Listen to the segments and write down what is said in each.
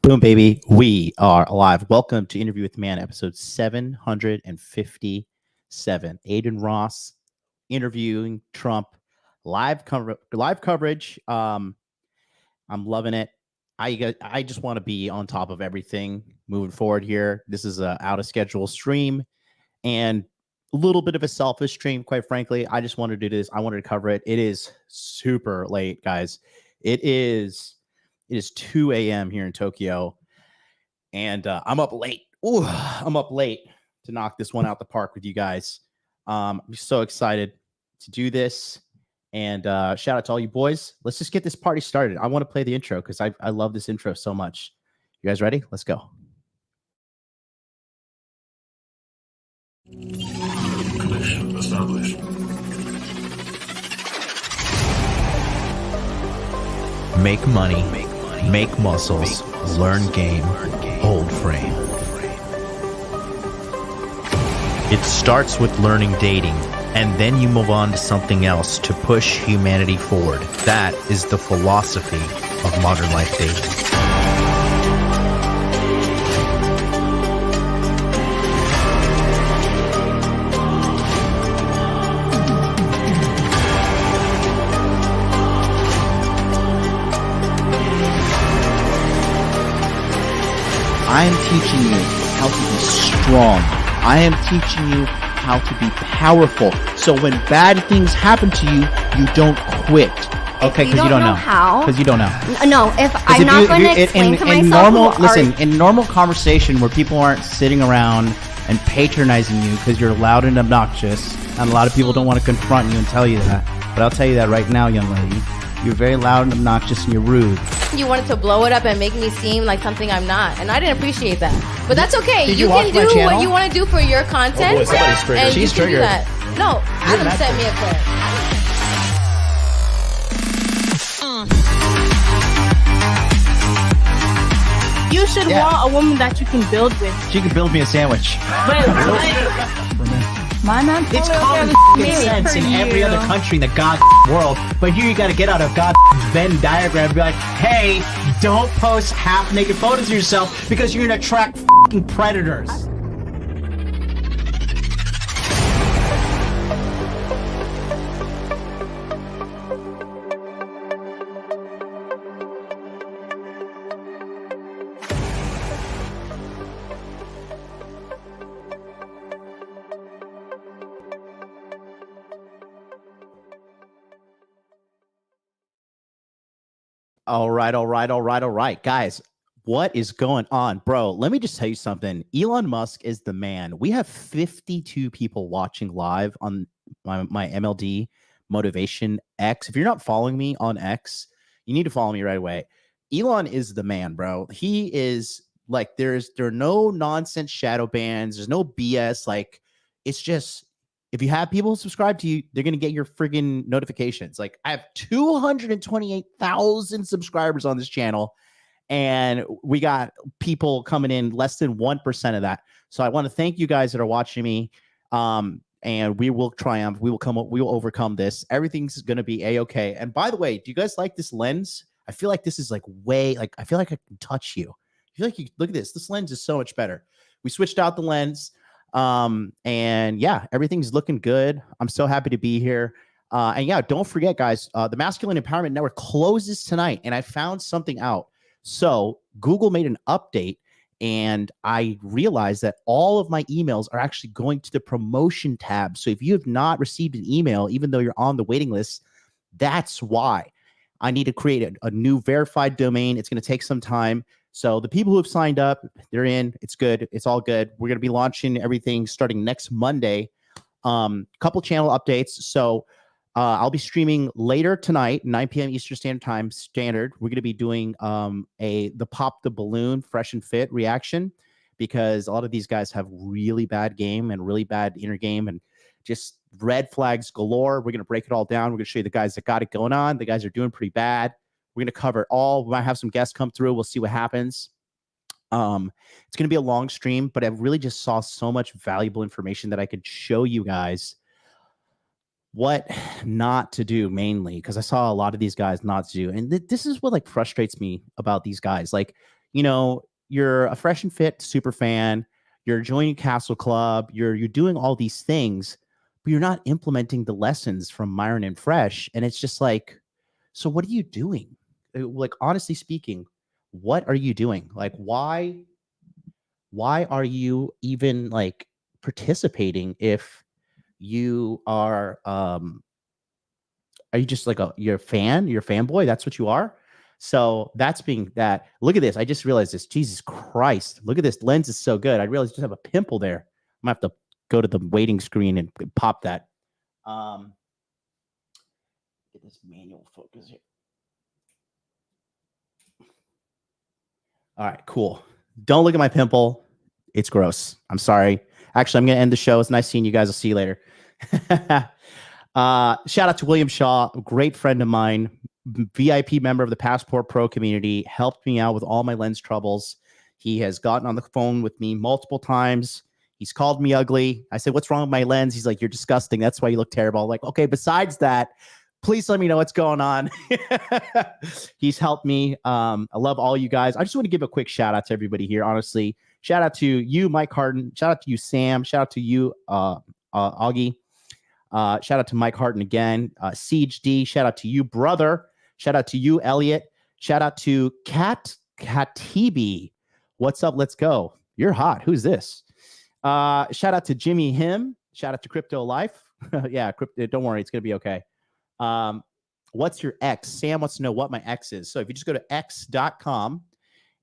Boom, baby. We are alive. Welcome to Interview with Man, episode 757. Adin Ross interviewing Trump. Live coverage. I'm loving it. I just want to be on top of everything moving forward here. This is a out of schedule stream and a little bit of a selfish stream, quite frankly. I just wanted to do this. I wanted to cover it. It is super late, guys. It is 2 a.m. here in Tokyo, and I'm up late. Ooh, I'm up late to knock this one out the park with you guys. I'm so excited to do this, and shout out to all you boys. Let's just get this party started. I want to play the intro because I love this intro so much. You guys ready? Let's go. Connection established. Make money, make muscles, learn game, hold frame. It starts with learning dating, and then you move on to something else to push humanity forward. That is the philosophy of modern life dating. I am teaching you how to be strong. I am teaching you how to be powerful. So when bad things happen to you, you don't quit. Okay, because you don't know how. Because you don't know. No, if I'm not going to explain to myself. In normal conversation where people aren't sitting around and patronizing you because you're loud and obnoxious, and a lot of people don't want to confront you and tell you that. But I'll tell you that right now, young lady. You're very loud and obnoxious and you're rude. You wanted to blow it up and make me seem like something I'm not, and I didn't appreciate that. But that's okay. Did you you can watch my do channel? what you want to do for your content. Oh boy, somebody's triggered. And She's you can do triggered. that. No, Adam sent me a clip. You should want a woman that you can build with. She could build me a sandwich. But my man, It's common sense in every other country in the god world, but here you got to get out of god Venn diagram and be like, hey, don't post half-naked photos of yourself because you're going to attract predators. All right, guys. What is going on, bro? Let me just tell you something. Elon Musk is the man. We have 52 people watching live on my MLD Motivation X. If you're not following me on X, you need to follow me right away. Elon is the man, bro. He is like, there are no nonsense shadow bans. There's no BS. Like, it's just, if you have people subscribe to you, they're going to get your friggin' notifications. Like, I have 228,000 subscribers on this channel, and we got people coming in less than 1% of that. So I want to thank you guys that are watching me. And we will triumph. We will overcome this. Everything's going to be A-okay. And by the way, do you guys like this lens? I feel like this is like I feel like I can touch you. I feel like look at this. This lens is so much better. We switched out the lens. And yeah, everything's looking good. I'm so happy to be here. And yeah, don't forget, guys, the Masculine Empowerment Network closes tonight, and I found something out. So Google made an update, and I realized that all of my emails are actually going to the promotion tab. So if you have not received an email, even though you're on the waiting list, that's why I need to create a new verified domain. It's going to take some time. So the people who have signed up, they're in. It's good. It's all good. We're going to be launching everything starting next Monday. Couple channel updates. So I'll be streaming later tonight, 9 p.m. Eastern Standard Time standard. We're going to be doing the Pop the Balloon Fresh and Fit reaction, because a lot of these guys have really bad game and really bad inner game and just red flags galore. We're going to break it all down. We're going to show you the guys that got it going on. The guys are doing pretty bad. We're going to cover it all. We might have some guests come through. We'll see what happens. It's going to be a long stream, but I really just saw so much valuable information that I could show you guys what not to do, mainly because I saw a lot of these guys not to do. And this is what like frustrates me about these guys. Like, you know, you're a fresh and fit super fan. You're joining Castle Club. You're doing all these things, but you're not implementing the lessons from Myron and Fresh. And it's just like, so what are you doing? Like, honestly speaking, what are you doing? Like, why are you even like participating if you are you just like you're a fan, you're a fanboy? That's what you are. So that's being that. Look at this. I just realized this. Jesus Christ. Look at this. Lens is so good. I realized I just have a pimple there. I'm gonna have to go to the waiting screen and pop that. Get this manual focus here. All right, cool. Don't look at my pimple. It's gross. I'm sorry. Actually, I'm going to end the show. It's nice seeing you guys. I'll see you later. Shout out to William Shaw, a great friend of mine, VIP member of the Passport Pro community, helped me out with all my lens troubles. He has gotten on the phone with me multiple times. He's called me ugly. I said, what's wrong with my lens? He's like, you're disgusting. That's why you look terrible. I'm like, okay, besides that, please let me know what's going on. He's helped me. I love all you guys. I just want to give a quick shout out to everybody here. Honestly, shout out to you, Mike Harden. Shout out to you, Sam. Shout out to you, Augie. Shout out to Mike Harden again. Siege D. Shout out to you, brother. Shout out to you, Elliot. Shout out to Katibi. What's up? Let's go. You're hot. Who's this? Shout out to Jimmy Him. Shout out to Crypto Life. Yeah, don't worry. It's going to be okay. What's your X? Sam wants to know what my X is. So if you just go to x.com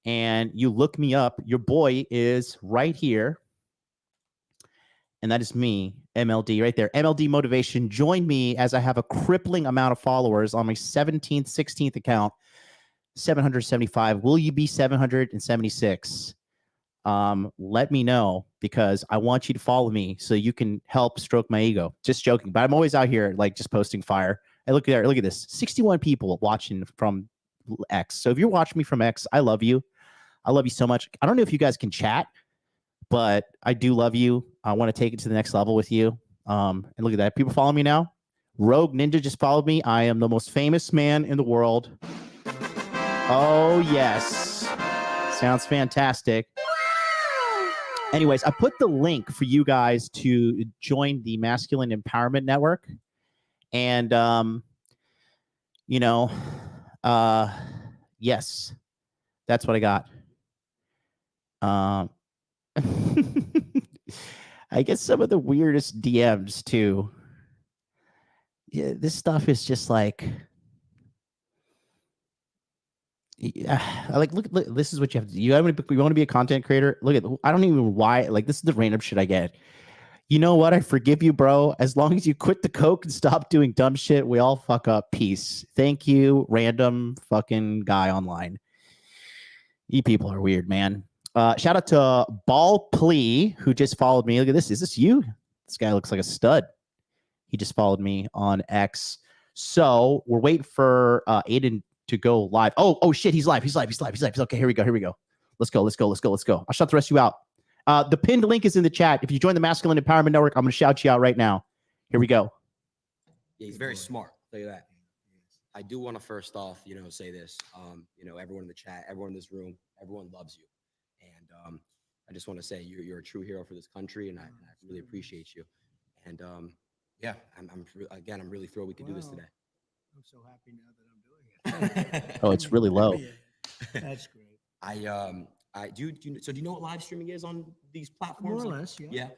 and you look me up, your boy is right here. And that is me, MLD, right there. MLD Motivation. Join me as I have a crippling amount of followers on my 17th, 16th account, 775. Will you be 776? Let me know, because I want you to follow me so you can help stroke my ego. Just joking, but I'm always out here like just posting fire. And look at this, 61 people watching from X. So if you're watching me from X, I love you. I love you so much. I don't know if you guys can chat, but I do love you. I want to take it to the next level with you. And look at that. People follow me now. Rogue Ninja just followed me. I am the most famous man in the world. Oh, yes. Sounds fantastic. Anyways, I put the link for you guys to join the Masculine Empowerment Network. And, yes, that's what I got. I get some of the weirdest DMs too. Yeah, this stuff is just like, look, this is what you have to do. You want to be a content creator? Look at, I don't even know why, like, this is the random shit I get. You know what? I forgive you, bro. As long as you quit the coke and stop doing dumb shit, we all fuck up. Peace. Thank you, random fucking guy online. You people are weird, man. Shout out to Ball Plea, who just followed me. Look at this. Is this you? This guy looks like a stud. He just followed me on X. So we're waiting for Adin to go live. Oh shit, he's live. He's live. Okay, here we go. Let's go. I'll shout the rest of you out. The pinned link is in the chat. If you join the Masculine Empowerment Network, I'm going to shout you out right now. Here we go. Yeah, he's very smart. I'll tell you that. I do want to first off, say this. Everyone in the chat, everyone in this room, everyone loves you, and I just want to say you're a true hero for this country, and I really appreciate you. And yeah, I'm really thrilled we could do this today. I'm so happy now that I'm doing it. Oh, it's really low. That's great. Do you know what live streaming is on these platforms? More or less, yeah. Yeah.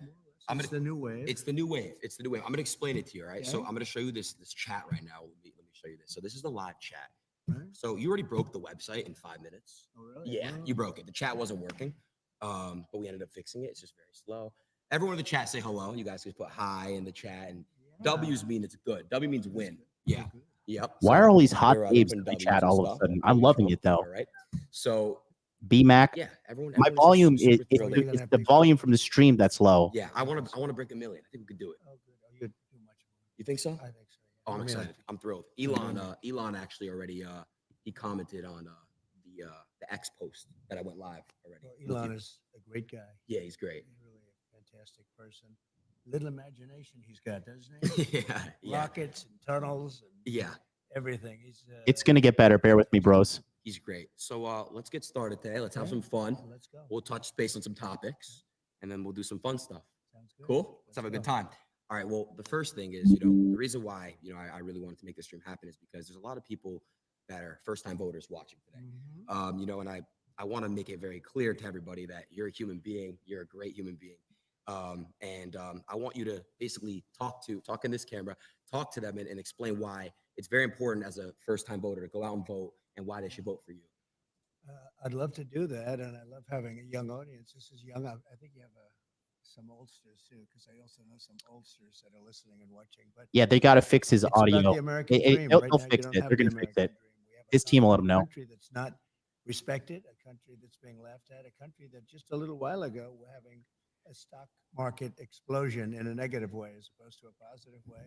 It's the new wave. It's the new wave. I'm going to explain it to you, right? Okay. So I'm going to show you this chat right now. Let me show you this. So this is the live chat. Right. So you already broke the website in 5 minutes. Oh, really? Yeah, you broke it. The chat wasn't working, but we ended up fixing it. It's just very slow. Everyone in the chat say hello. You guys can put hi in the chat, and W's mean it's good. W means win. Yeah. Yep. Why are all these hot babes in the chat all of a sudden? I'm loving it though. All right. So BMAC. yeah, everyone. My volume is the volume from the stream that's low. Yeah, I want to break 1 million. I think we could do it. Oh, good. Oh, you'd do much more. You think so? I think so. Yeah. Oh, I'm excited. I'm thrilled. Elon actually already he commented on the X post that I went live already. Well, Elon is a great guy. Yeah, he's great. He's really a fantastic person. Little imagination he's got, doesn't he? Yeah. Rockets and tunnels and Yeah. everything. It's gonna get better. Bear with me, bros. He's great. So let's get started today. Let's have Okay. some fun. Let's go. We'll touch base on some topics, and then we'll do some fun stuff. Sounds good. Cool? Let's have a good time. All right. Well, the first thing is, the reason why, I really wanted to make this stream happen is because there's a lot of people that are first-time voters watching today. Mhm. And I want to make it very clear to everybody that you're a human being. You're a great human being. I want you to basically talk in this camera, talk to them and explain why it's very important as a first-time voter to go out and vote and why they should vote for you. I'd love to do that, and I love having a young audience. This is young. I think you have some oldsters too, because I also know some oldsters that are listening and watching. But Yeah, they got to fix his it's about audio. the American dream. They'll Right now, you fix don't it. have They're the going to fix American it. dream. We have His team will let him know. A country that's not respected, a country that's being laughed at, a country that just a little while ago were having a stock market explosion in a negative way as opposed to a positive way.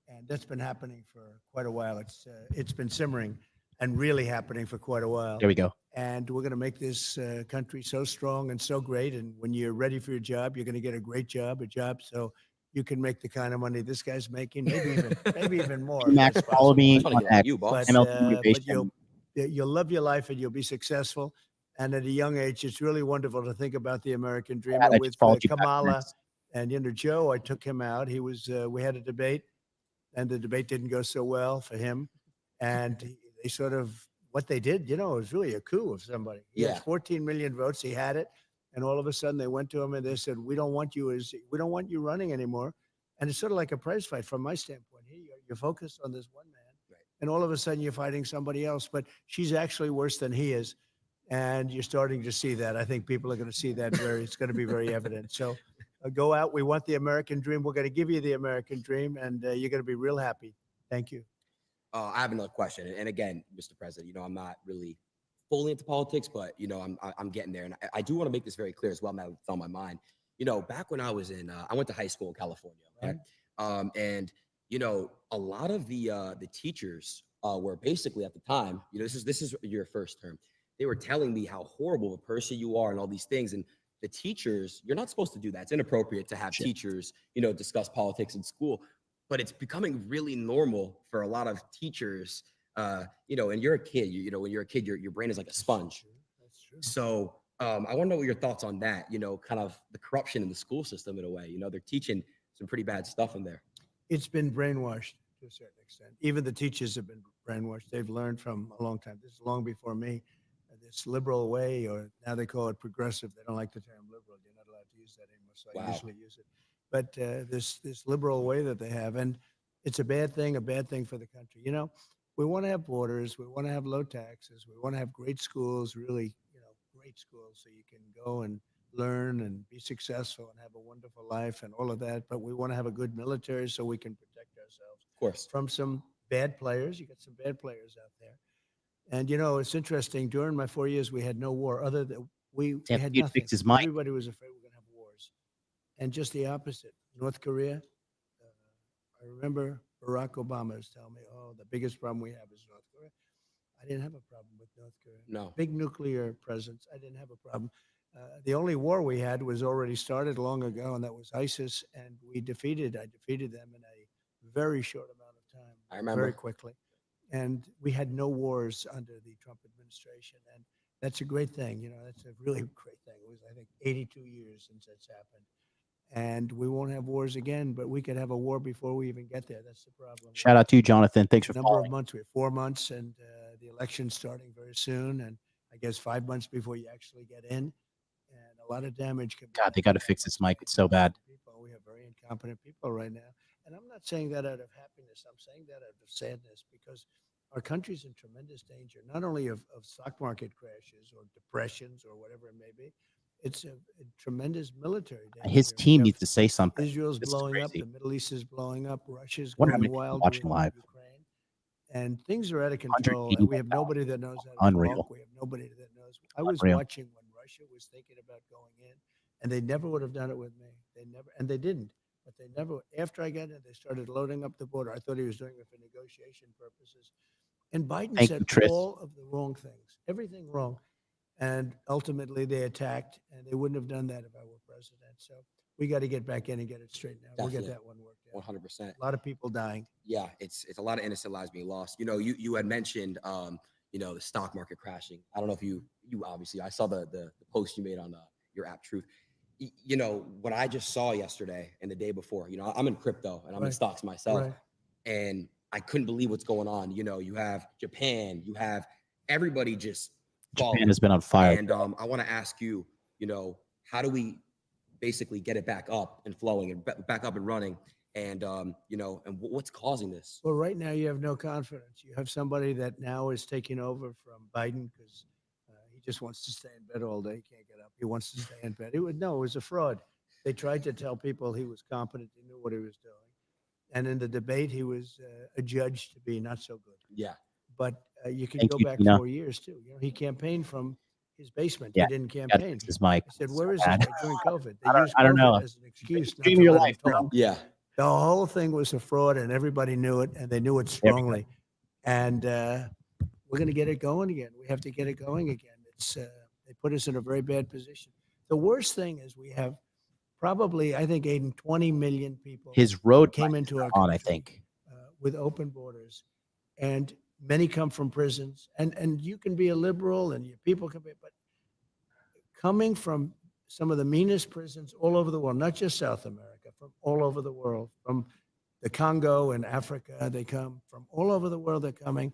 And that's been happening for quite a while. It's been simmering and really happening for quite a while. There we go. And we're going to make this country so strong and so great. And when you're ready for your job, you're going to get a great job, so you can make the kind of money this guy's making, maybe even more. if Max, that's follow possible. me That's on funny, X. you, boss. MLT But you'll love your life and you'll be successful. And at a young age, it's really wonderful to think about the American dream. Yeah, I And just with followed you back on Kamala X. and Joe, I took him out. He was we had a debate, and the debate didn't go so well for him. And they sort of what they did, it was really a coup of somebody. He Yeah. had 14 million votes. He had it, and all of a sudden they went to him and they said, "We don't want you running anymore." And it's sort of like a prize fight from my standpoint. Here you're focused on this one man, Right. and all of a sudden you're fighting somebody else. But she's actually worse than he is, and you're starting to see that. I think people are going to see that it's going to be very evident. So go out. We want the American dream. We're going to give you the American dream, and you're going to be real happy. Thank you. I have another question. And again, Mr. President, I'm not really fully into politics, but I'm getting there. And I do want to make this very clear as well. Now it's on my mind. Back when I was I went to high school in California, okay? And a lot of the teachers were basically at the time, this is your first term. They were telling me how horrible a person you are and all these things. And the teachers, you're not supposed to do that. It's inappropriate to have teachers, discuss politics in school. But it's becoming really normal for a lot of teachers, and you're a kid, when you're a kid, your brain is like a sponge. That's true. So I want to know what your thoughts on that, kind of the corruption in the school system in a way, they're teaching some pretty bad stuff in there. It's been brainwashed to a certain extent. Even the teachers have been brainwashed. They've learned from a long time. This is long before me. This liberal way, or now they call it progressive. They don't like the term liberal. You're not allowed to use that anymore, so I usually use it. But this liberal way that they have, and it's a bad thing for the country. We want to have borders. We want to have low taxes. We want to have great schools, really, great schools, so you can go and learn and be successful and have a wonderful life and all of that. But we want to have a good military so we can protect ourselves, Of course, from some bad players. You got some bad players out there. And it's interesting. During my 4 years, we had no war. Other than we had nothing. Fix his mic. Everybody was afraid we're going to have wars, and just the opposite. North Korea. I remember Barack Obama was telling me, "Oh, the biggest problem we have is North Korea." I didn't have a problem with North Korea. no. Big nuclear presence. I didn't have a problem. The only war we had was already started long ago, and that was ISIS, and I defeated them in a very short amount of time. I remember. Very quickly. And we had no wars under the Trump administration. And that's a great thing. That's a really great thing. It was, I think, 82 years since that's happened. And we won't have wars again, but we could have a war before we even get there. That's the problem. Shout out to you, Jonathan. Thanks for Number following. of months. We have 4 months, and the election's starting very soon. And I guess 5 months before you actually get in. And a lot of damage can be God, they done. got to fix this mic. It's so bad. We have very incompetent people right now. And I'm not saying that out of happiness. I'm saying that out of sadness, because our country's in tremendous danger, not only of stock market crashes or depressions or whatever it may be. It's a tremendous military danger. His team needs to say something. Israel's This is blowing up. crazy. The Middle East is blowing up. Russia's Wonder how going many people wild watching with live. Ukraine. And things are out of control. And we have nobody that knows how to Unreal. talk. We have nobody that knows. I was Unreal. watching when Russia was thinking about going in, and they never would have done it with me. They didn't. But they never, after I got in, they started loading up the border. I thought he was doing it for negotiation purposes. And Biden Thank said you, Tris. all of the wrong things, everything wrong. And ultimately they attacked, and they wouldn't have done that if I were president. So we got to get back in and get it straightened out. We'll get Definitely. that one worked out. 100%. A lot of people dying. Yeah, it's a lot of innocent lives being lost. You had mentioned, you know, the stock market crashing. I don't know if you obviously, I saw the post you made on your app Truth. You know, what I just saw yesterday and the day before, you know, I'm in crypto and I'm in stocks myself, and I couldn't believe what's going on. You know, you have Japan, you have everybody just falling. Japan has been on fire. And I want to ask you, you know, how do we basically get it back up and flowing and back up and running? And, you know, and what's causing this? Well, right now you have no confidence. You have somebody that now is taking over from Biden because he just wants to stay in bed all day. He can't get up. He wants to stay in bed. It was a fraud. They tried to tell people he was competent. He knew what he was doing. And in the debate, he was adjudged to be not so good. Yeah. But you can Thank go you, back Tina. 4 years too. You know, he campaigned from his basement. Yeah. He didn't campaign. His mic. I said, "Where is this guy during COVID?" They used I don't know. COVID as an excuse not Dream to your let life, him bro. talk. Yeah. The whole thing was a fraud, and everybody knew it, and they knew it strongly. And we're going to get it going again. We have to get it going again. It's they put us in a very bad position. The worst thing is we have probably, I think, Aiden, 20 million people His road came mic into our on, I country, think. with open borders, and many come from prisons. And you can be a liberal, and your people can be, but coming from some of the meanest prisons all over the world, not just South America, from all over the world, from the Congo and Africa, they come from all over the world. They're coming,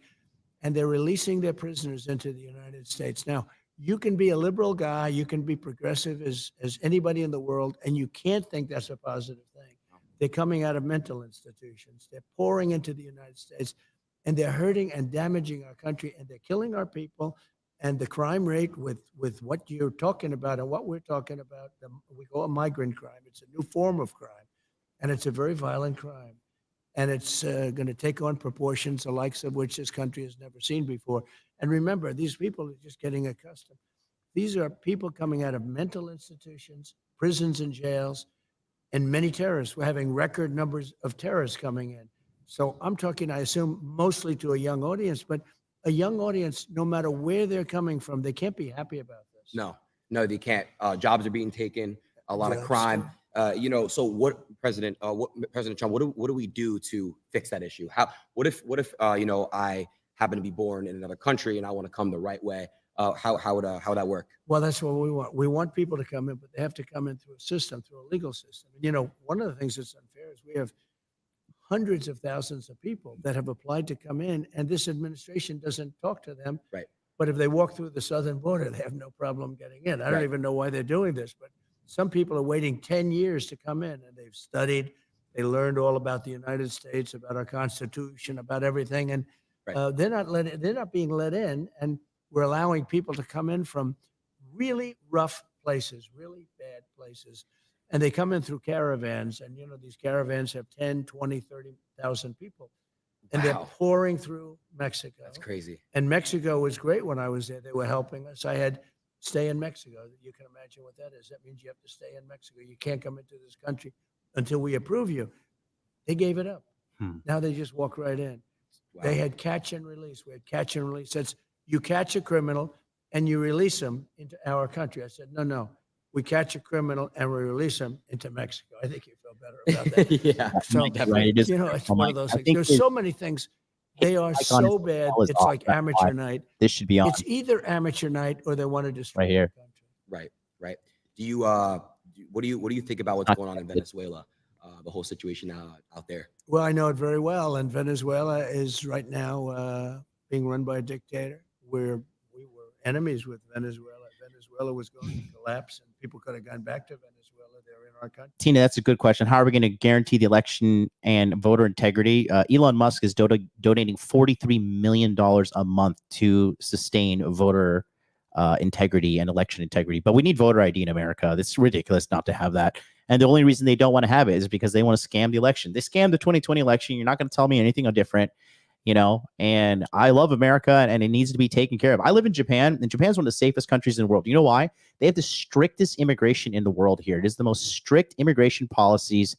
and they're releasing their prisoners into the United States. Now, you can be a liberal guy, you can be progressive as anybody in the world, and you can't think that's a positive thing. They're coming out of mental institutions. They're pouring into the United States, and they're hurting and damaging our country, and they're killing our people. And the crime rate with what you're talking about and what we're talking about, we call it migrant crime. It's a new form of crime, and it's a very violent crime. And it's going to take on proportions the likes of which this country has never seen before. And remember, these people are just getting accustomed. These are people coming out of mental institutions, prisons and jails, and many terrorists. We're having record numbers of terrorists coming in. So I'm talking, I assume, mostly to a young audience, but a young audience, no matter where they're coming from, they can't be happy about this. No, they can't. Jobs are being taken, a lot of crime. You know, so what President Trump, what do we do to fix that issue? What if you know, I happen to be born in another country and I want to come the right way? How would that work? Well, that's what we want. We want people to come in, but they have to come in through a system, through a legal system. And, you know, one of the things that's unfair is we have hundreds of thousands of people that have applied to come in, and this administration doesn't talk to them. Right. But if they walk through the southern border, they have no problem getting in. I don't even know why they're doing this, but some people are waiting 10 years to come in, and they've studied, they learned all about the United States, about our Constitution, about everything, and they're not being let in, and we're allowing people to come in from really rough places, really bad places. And they come in through caravans, and, you know, these caravans have 10, 20, 30,000 people. And they're pouring through Mexico. That's crazy. And Mexico was great when I was there. They were helping us. I had stay in Mexico. You can imagine what that is. That means you have to stay in Mexico. You can't come into this country until we approve you. They gave it up. Now they just walk right in. Wow. They had catch and release. We had catch and release. That's, you catch a criminal and you release them into our country. I said, no. We catch a criminal and we release them into Mexico. I think you feel better about that. Yeah. So, you know, it's one of those things. There's so many things. They are so bad. It's like amateur night. This should be on. It's either amateur night or they want to destroy right here. the country. Right. Do you what do you think about what's going on in Venezuela? The whole situation out there. Well, I know it very well. And Venezuela is right now being run by a dictator. We were enemies with Venezuela. Venezuela was going to collapse, and people could have gone back to Venezuela. They're in our country. Tina, that's a good question. How are we going to guarantee the election and voter integrity? Elon Musk is donating $43 million a month to sustain voter integrity and election integrity. But we need voter ID in America. It's ridiculous not to have that. And the only reason they don't want to have it is because they want to scam the election. They scammed the 2020 election. You're not going to tell me anything different. You know, and I love America, and it needs to be taken care of. I live in Japan, and Japan's one of the safest countries in the world. You know why? They have the strictest immigration in the world here. It is the most strict immigration policies,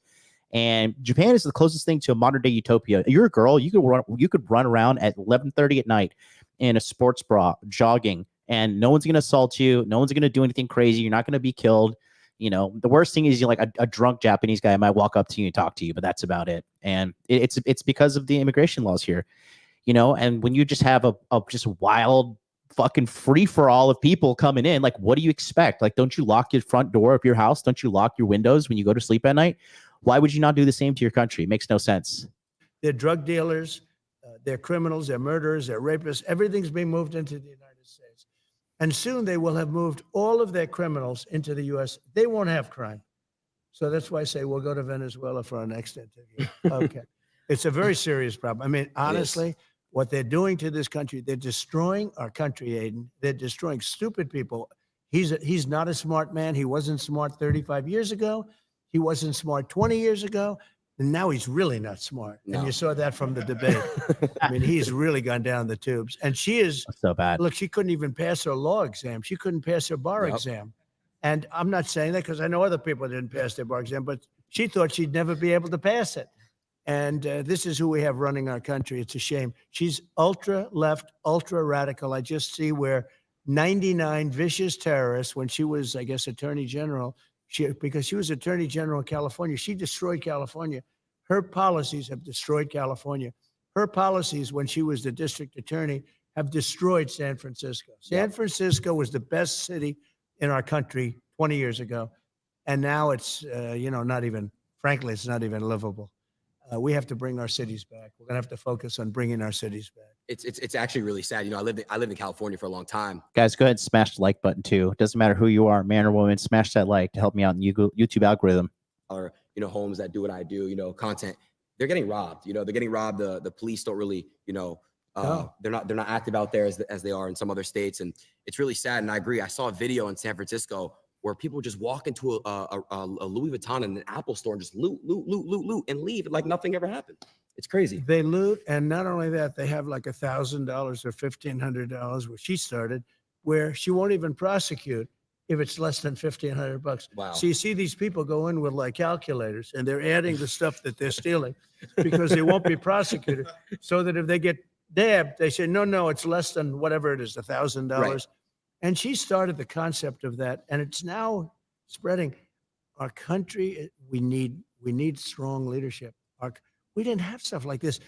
and Japan is the closest thing to a modern day utopia. You're a girl, you could run around at 11:30 at night in a sports bra, jogging, and no one's going to assault you. No one's going to do anything crazy. You're not going to be killed. You know, the worst thing is you like a drunk Japanese guy might walk up to you and talk to you, but that's about it. And it's because of the immigration laws here. you know, and when you just have a just wild fucking free for all of people coming in, like, what do you expect? Like, don't you lock your front door of your house? Don't you lock your windows when you go to sleep at night? Why would you not do the same to your country? It makes no sense. They're drug dealers, they're criminals, they're murderers, they're rapists. Everything's being moved into the United States. And soon they will have moved all of their criminals into the U.S. They won't have crime. So that's why I say we'll go to Venezuela for our next interview. Okay. It's a very serious problem. I mean, honestly, what they're doing to this country, they're destroying our country, Adin. They're destroying stupid people. He's not a smart man. He wasn't smart 35 years ago. He wasn't smart 20 years ago. And now he's really not smart. No. And you saw that from the debate. I mean, he's really gone down the tubes. And she is so bad. Look, she couldn't even pass her law exam. She couldn't pass her bar exam. And I'm not saying that because I know other people didn't pass their bar exam, but she thought she'd never be able to pass it. And this is who we have running our country. It's a shame. She's ultra left, ultra radical. I just see where 99 vicious terrorists, when she was, I guess, attorney general, because she was attorney general in California, she destroyed California. Her policies have destroyed California. Her policies, when she was the district attorney, have destroyed San Francisco. San Francisco was the best city in our country 20 years ago. And now it's, not even, frankly, it's not even livable. We have to bring our cities back. We're going to have to focus on bringing our cities back. It's actually really sad. You know, I lived in California for a long time. Guys, go ahead and smash the like button too. It doesn't matter who you are, man or woman, smash that like to help me out in the YouTube algorithm. Or, homes that do what I do, content, they're getting robbed. They're getting robbed. The police don't really, they're not active out there as they are in some other states. And it's really sad. And I agree. I saw a video in San Francisco where people just walk into a Louis Vuitton and an Apple store and just loot, and leave like nothing ever happened. It's crazy. They loot, and not only that, they have like $1,000 or $1,500, where she started, where she won't even prosecute if it's less than $1,500. Wow. So you see these people go in with like calculators, and they're adding the stuff that they're stealing because they won't be prosecuted. So that if they get dabbed, they say, no, it's less than whatever it is, $1,000. Right. And she started the concept of that, and it's now spreading. Our country, we need strong leadership. We didn't have stuff like this.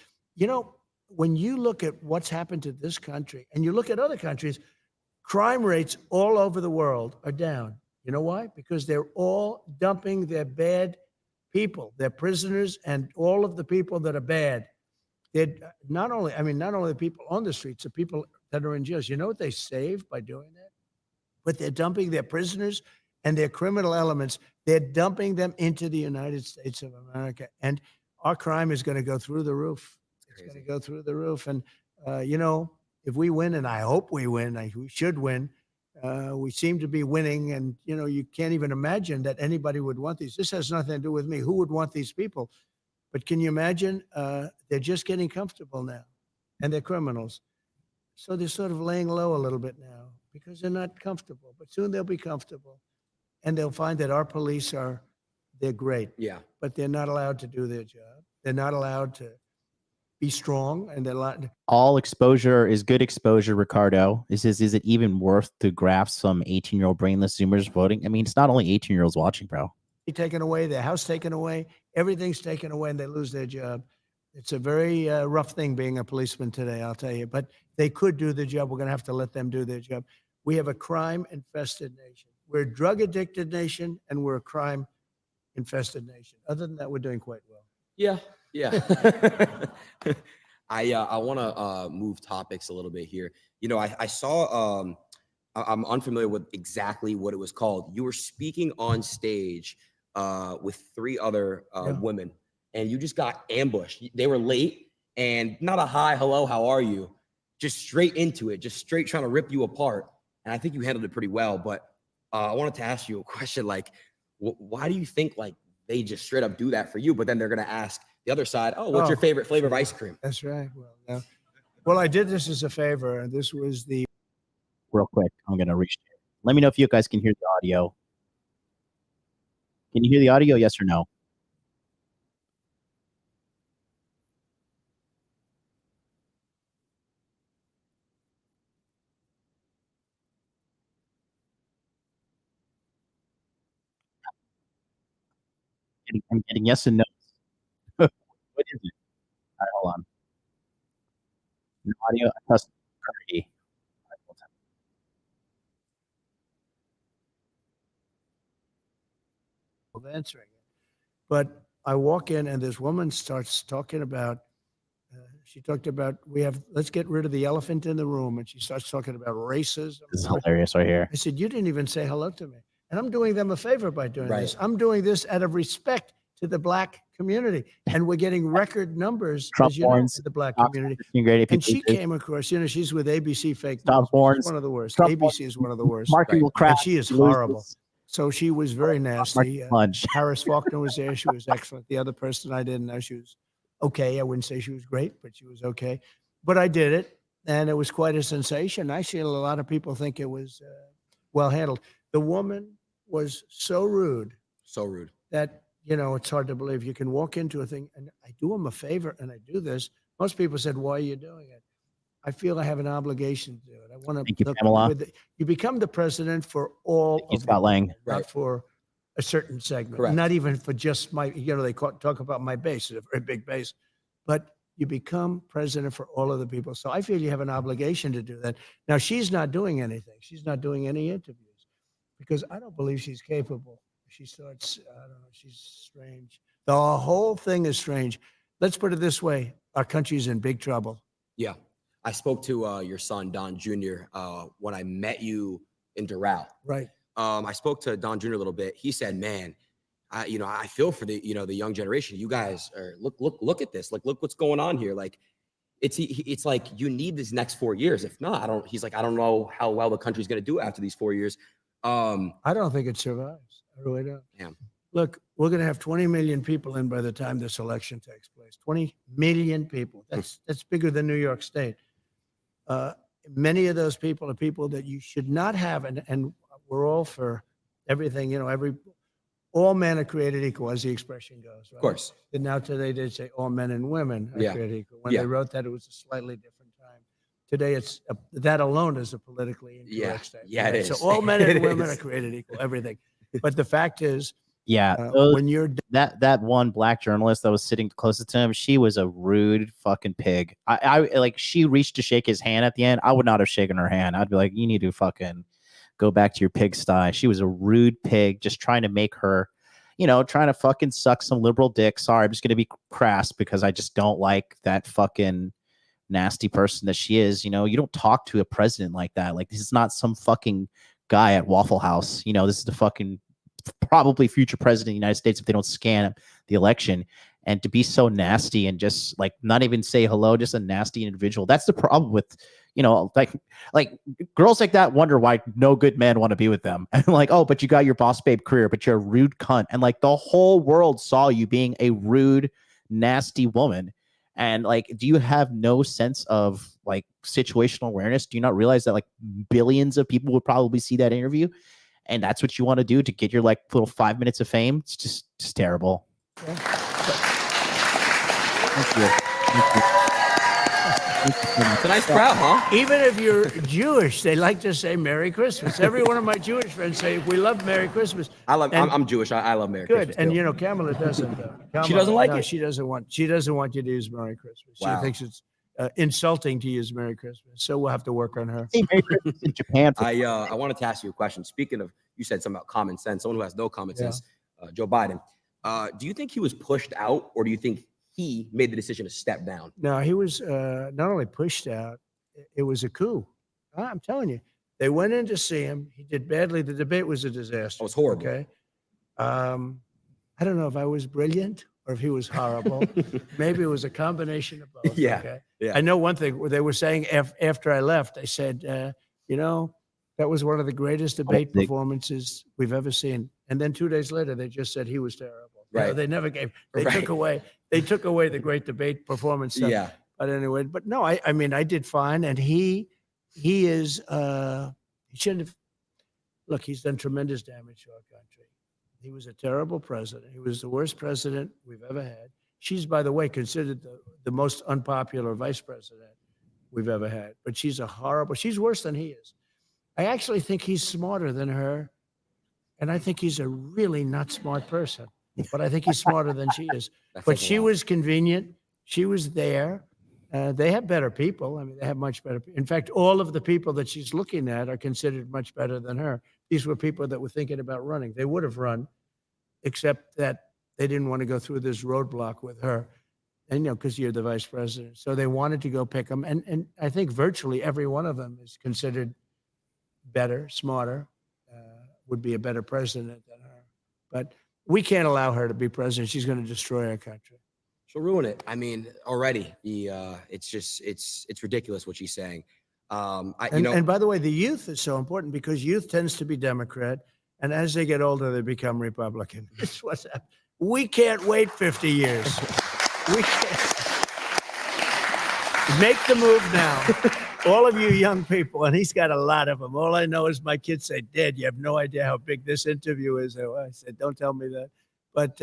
When you look at what's happened to this country and you look at other countries, crime rates all over the world are down. You know why? Because they're all dumping their bad people, their prisoners, and all of the people that are bad. They're not only the people on the streets, the people that are in jails. You know what they save by doing that? But they're dumping their prisoners and their criminal elements. They're dumping them into the United States of America. And our crime is going to go through the roof. It's going to go through the roof. And, if we win, and I hope we win, we should win, we seem to be winning. And, you can't even imagine that anybody would want these. This has nothing to do with me. Who would want these people? But can you imagine? They're just getting comfortable now, and they're criminals. So they're sort of laying low a little bit now because they're not comfortable. But soon they'll be comfortable, and they'll find that our police they're great. Yeah. But they're not allowed to do their job. They're not allowed to be strong, and they're allowed. All exposure is good exposure, Ricardo. Is it even worth to graft some 18-year-old brainless Zoomers voting? I mean, it's not only 18-year-olds watching, bro. Taken away, their house taken away, everything's taken away, and they lose their job. It's a very rough thing being a policeman today, I'll tell you. But they could do the job. We're going to have to let them do their job. We have a crime-infested nation. We're a drug-addicted nation, and we're a crime-infested nation. Other than that, we're doing quite well. Yeah. I want to move topics a little bit here. I saw, I'm unfamiliar with exactly what it was called. You were speaking on stage with 3 other women, and you just got ambushed. They were late, and not a hi, hello, how are you? Just straight into it, just straight trying to rip you apart. And I think you handled it pretty well. But I wanted to ask you a question, like, why do you think like they just straight up do that for you? But then they're going to ask the other side, what's your favorite flavor of ice cream? That's right. Well, I did this as a favor, and this was the. Real quick, I'm going to reach. Let me know if you guys can hear the audio. Can you hear the audio? Yes or no? I'm getting yes and no. What is it? All right, hold on. Audio. Plus, pretty. of answering it. But I walk in and this woman starts talking about, she talked about, let's get rid of the elephant in the room. And she starts talking about racism. This is hilarious right here. I said, you didn't even say hello to me. And I'm doing them a favor by doing Right. this. I'm doing this out of respect to the black community. And we're getting record numbers, Trump as you know, warns in the black Stop community. great And she people. came across, you know, she's with ABC fake Stop news, which warns. is one of the worst. Trump ABC is one of the worst. Marking will crash. And she is Loses. horrible. So she was very nasty. Plunge. Harris Faulkner was there. She was excellent. The other person I didn't know, she was okay. I wouldn't say she was great, but she was okay. But I did it, and it was quite a sensation. Actually, a lot of people think it was well handled. The woman was so rude. So rude. That, you know, it's hard to believe. You can walk into a thing, and I do them a favor, and I do this. Most people said, why are you doing it? I feel I have an obligation to do it. I want to. Thank you, Kamala. You become the president for all Thank you, of Scott the Lang. people, not for a certain segment. Correct. Not even for just my, you know, they talk about my base, it's a very big base, but you become president for all of the people. So I feel you have an obligation to do that. Now, she's not doing anything. She's not doing any interviews because I don't believe she's capable. She starts, I don't know, she's strange. The whole thing is strange. Let's put it this way. Our country's in big trouble. Yeah. I spoke to your son, Don Jr., when I met you in Doral. Right. I spoke to Don Jr. a little bit. He said, man, I feel for the young generation. You guys are look at this. Like, look what's going on here. Like, it's like you need these next 4 years. If not, he's like, I don't know how well the country's going to do after these 4 years. I don't think it survives. I really don't. Damn. Look, we're going to have 20 million people in by the time this election takes place. 20 million people. That's bigger than New York State. Many of those people are people that you should not have, and we're all for everything. You know, all men are created equal, as the expression goes. Right? Of course. And now today they say all men and women are created equal. When they wrote that, it was a slightly different time. Today, it's that alone is a politically incorrect statement. Yeah, it is. So all men and women are created equal. Everything. But the fact is, when you're that one black journalist that was sitting closest to him, she was a rude fucking pig. I like, she reached to shake his hand at the end. I would not have shaken her hand. I'd be like, you need to fucking go back to your pigsty. She was a rude pig, just trying to make her, trying to fucking suck some liberal dick. Sorry, I'm just gonna be crass because I just don't like that fucking nasty person that she is. You don't talk to a president like that. Like, this is not some fucking guy at Waffle House. This is the fucking probably future president of the United States if they don't scan the election. And to be so nasty and just like not even say hello, just a nasty individual. That's the problem with, like girls like that wonder why no good men want to be with them. And like, oh, but you got your boss babe career, but you're a rude cunt. And like the whole world saw you being a rude, nasty woman. And like, do you have no sense of like situational awareness? Do you not realize that like billions of people would probably see that interview? And that's what you want to do to get your like little 5 minutes of fame? It's just terrible. Yeah. Thank you. It's a nice crowd, huh? Even if you're Jewish, they like to say Merry Christmas. Every one of my Jewish friends say, we love Merry Christmas. I'm Jewish. I love Merry Christmas. Good. And Kamala doesn't. She doesn't like it? She doesn't want you to use Merry Christmas. Wow. She thinks it's insulting to use Merry Christmas. So we'll have to work on her. Hey, Merry Christmas in Japan. I wanted to ask you a question. Speaking of, you said something about common sense, someone who has no common sense, Joe Biden. Do you think he was pushed out, or do you think he made the decision to step down? No, he was not only pushed out, it was a coup. I'm telling you. They went in to see him. He did badly. The debate was a disaster. It was horrible. Okay. I don't know if I was brilliant or if he was horrible. Maybe it was a combination of both. Yeah. Okay? Yeah. I know one thing. They were saying after I left, they said, that was one of the greatest debate performances we've ever seen. And then 2 days later, they just said he was terrible. Right. They never gave. They took away the great debate performance stuff. Yeah. But anyway, but no, I mean, I did fine, and he is he shouldn't have. Look, he's done tremendous damage to our country. He was a terrible president. He was the worst president we've ever had. She's, by the way, considered the most unpopular vice president we've ever had. But she's she's worse than he is. I actually think he's smarter than her, and I think he's a really not smart person. But I think he's smarter than she is. But she was convenient. She was there. They have better people. I mean, they have much better. In fact, all of the people that she's looking at are considered much better than her. These were people that were thinking about running. They would have run, except that they didn't want to go through this roadblock with her. And, because you're the vice president. So they wanted to go pick them. And I think virtually every one of them is considered better, smarter, would be a better president than her. But we can't allow her to be president. She's going to destroy our country. She'll ruin it. I mean, already it's just it's ridiculous what she's saying. And by the way, the youth is so important because youth tends to be Democrat, and as they get older, they become Republican. It's what's happening. We can't wait 50 years. We can't. Make the move now. All of you young people, and he's got a lot of them. All I know is my kids say, Dad, you have no idea how big this interview is. I said, don't tell me that. But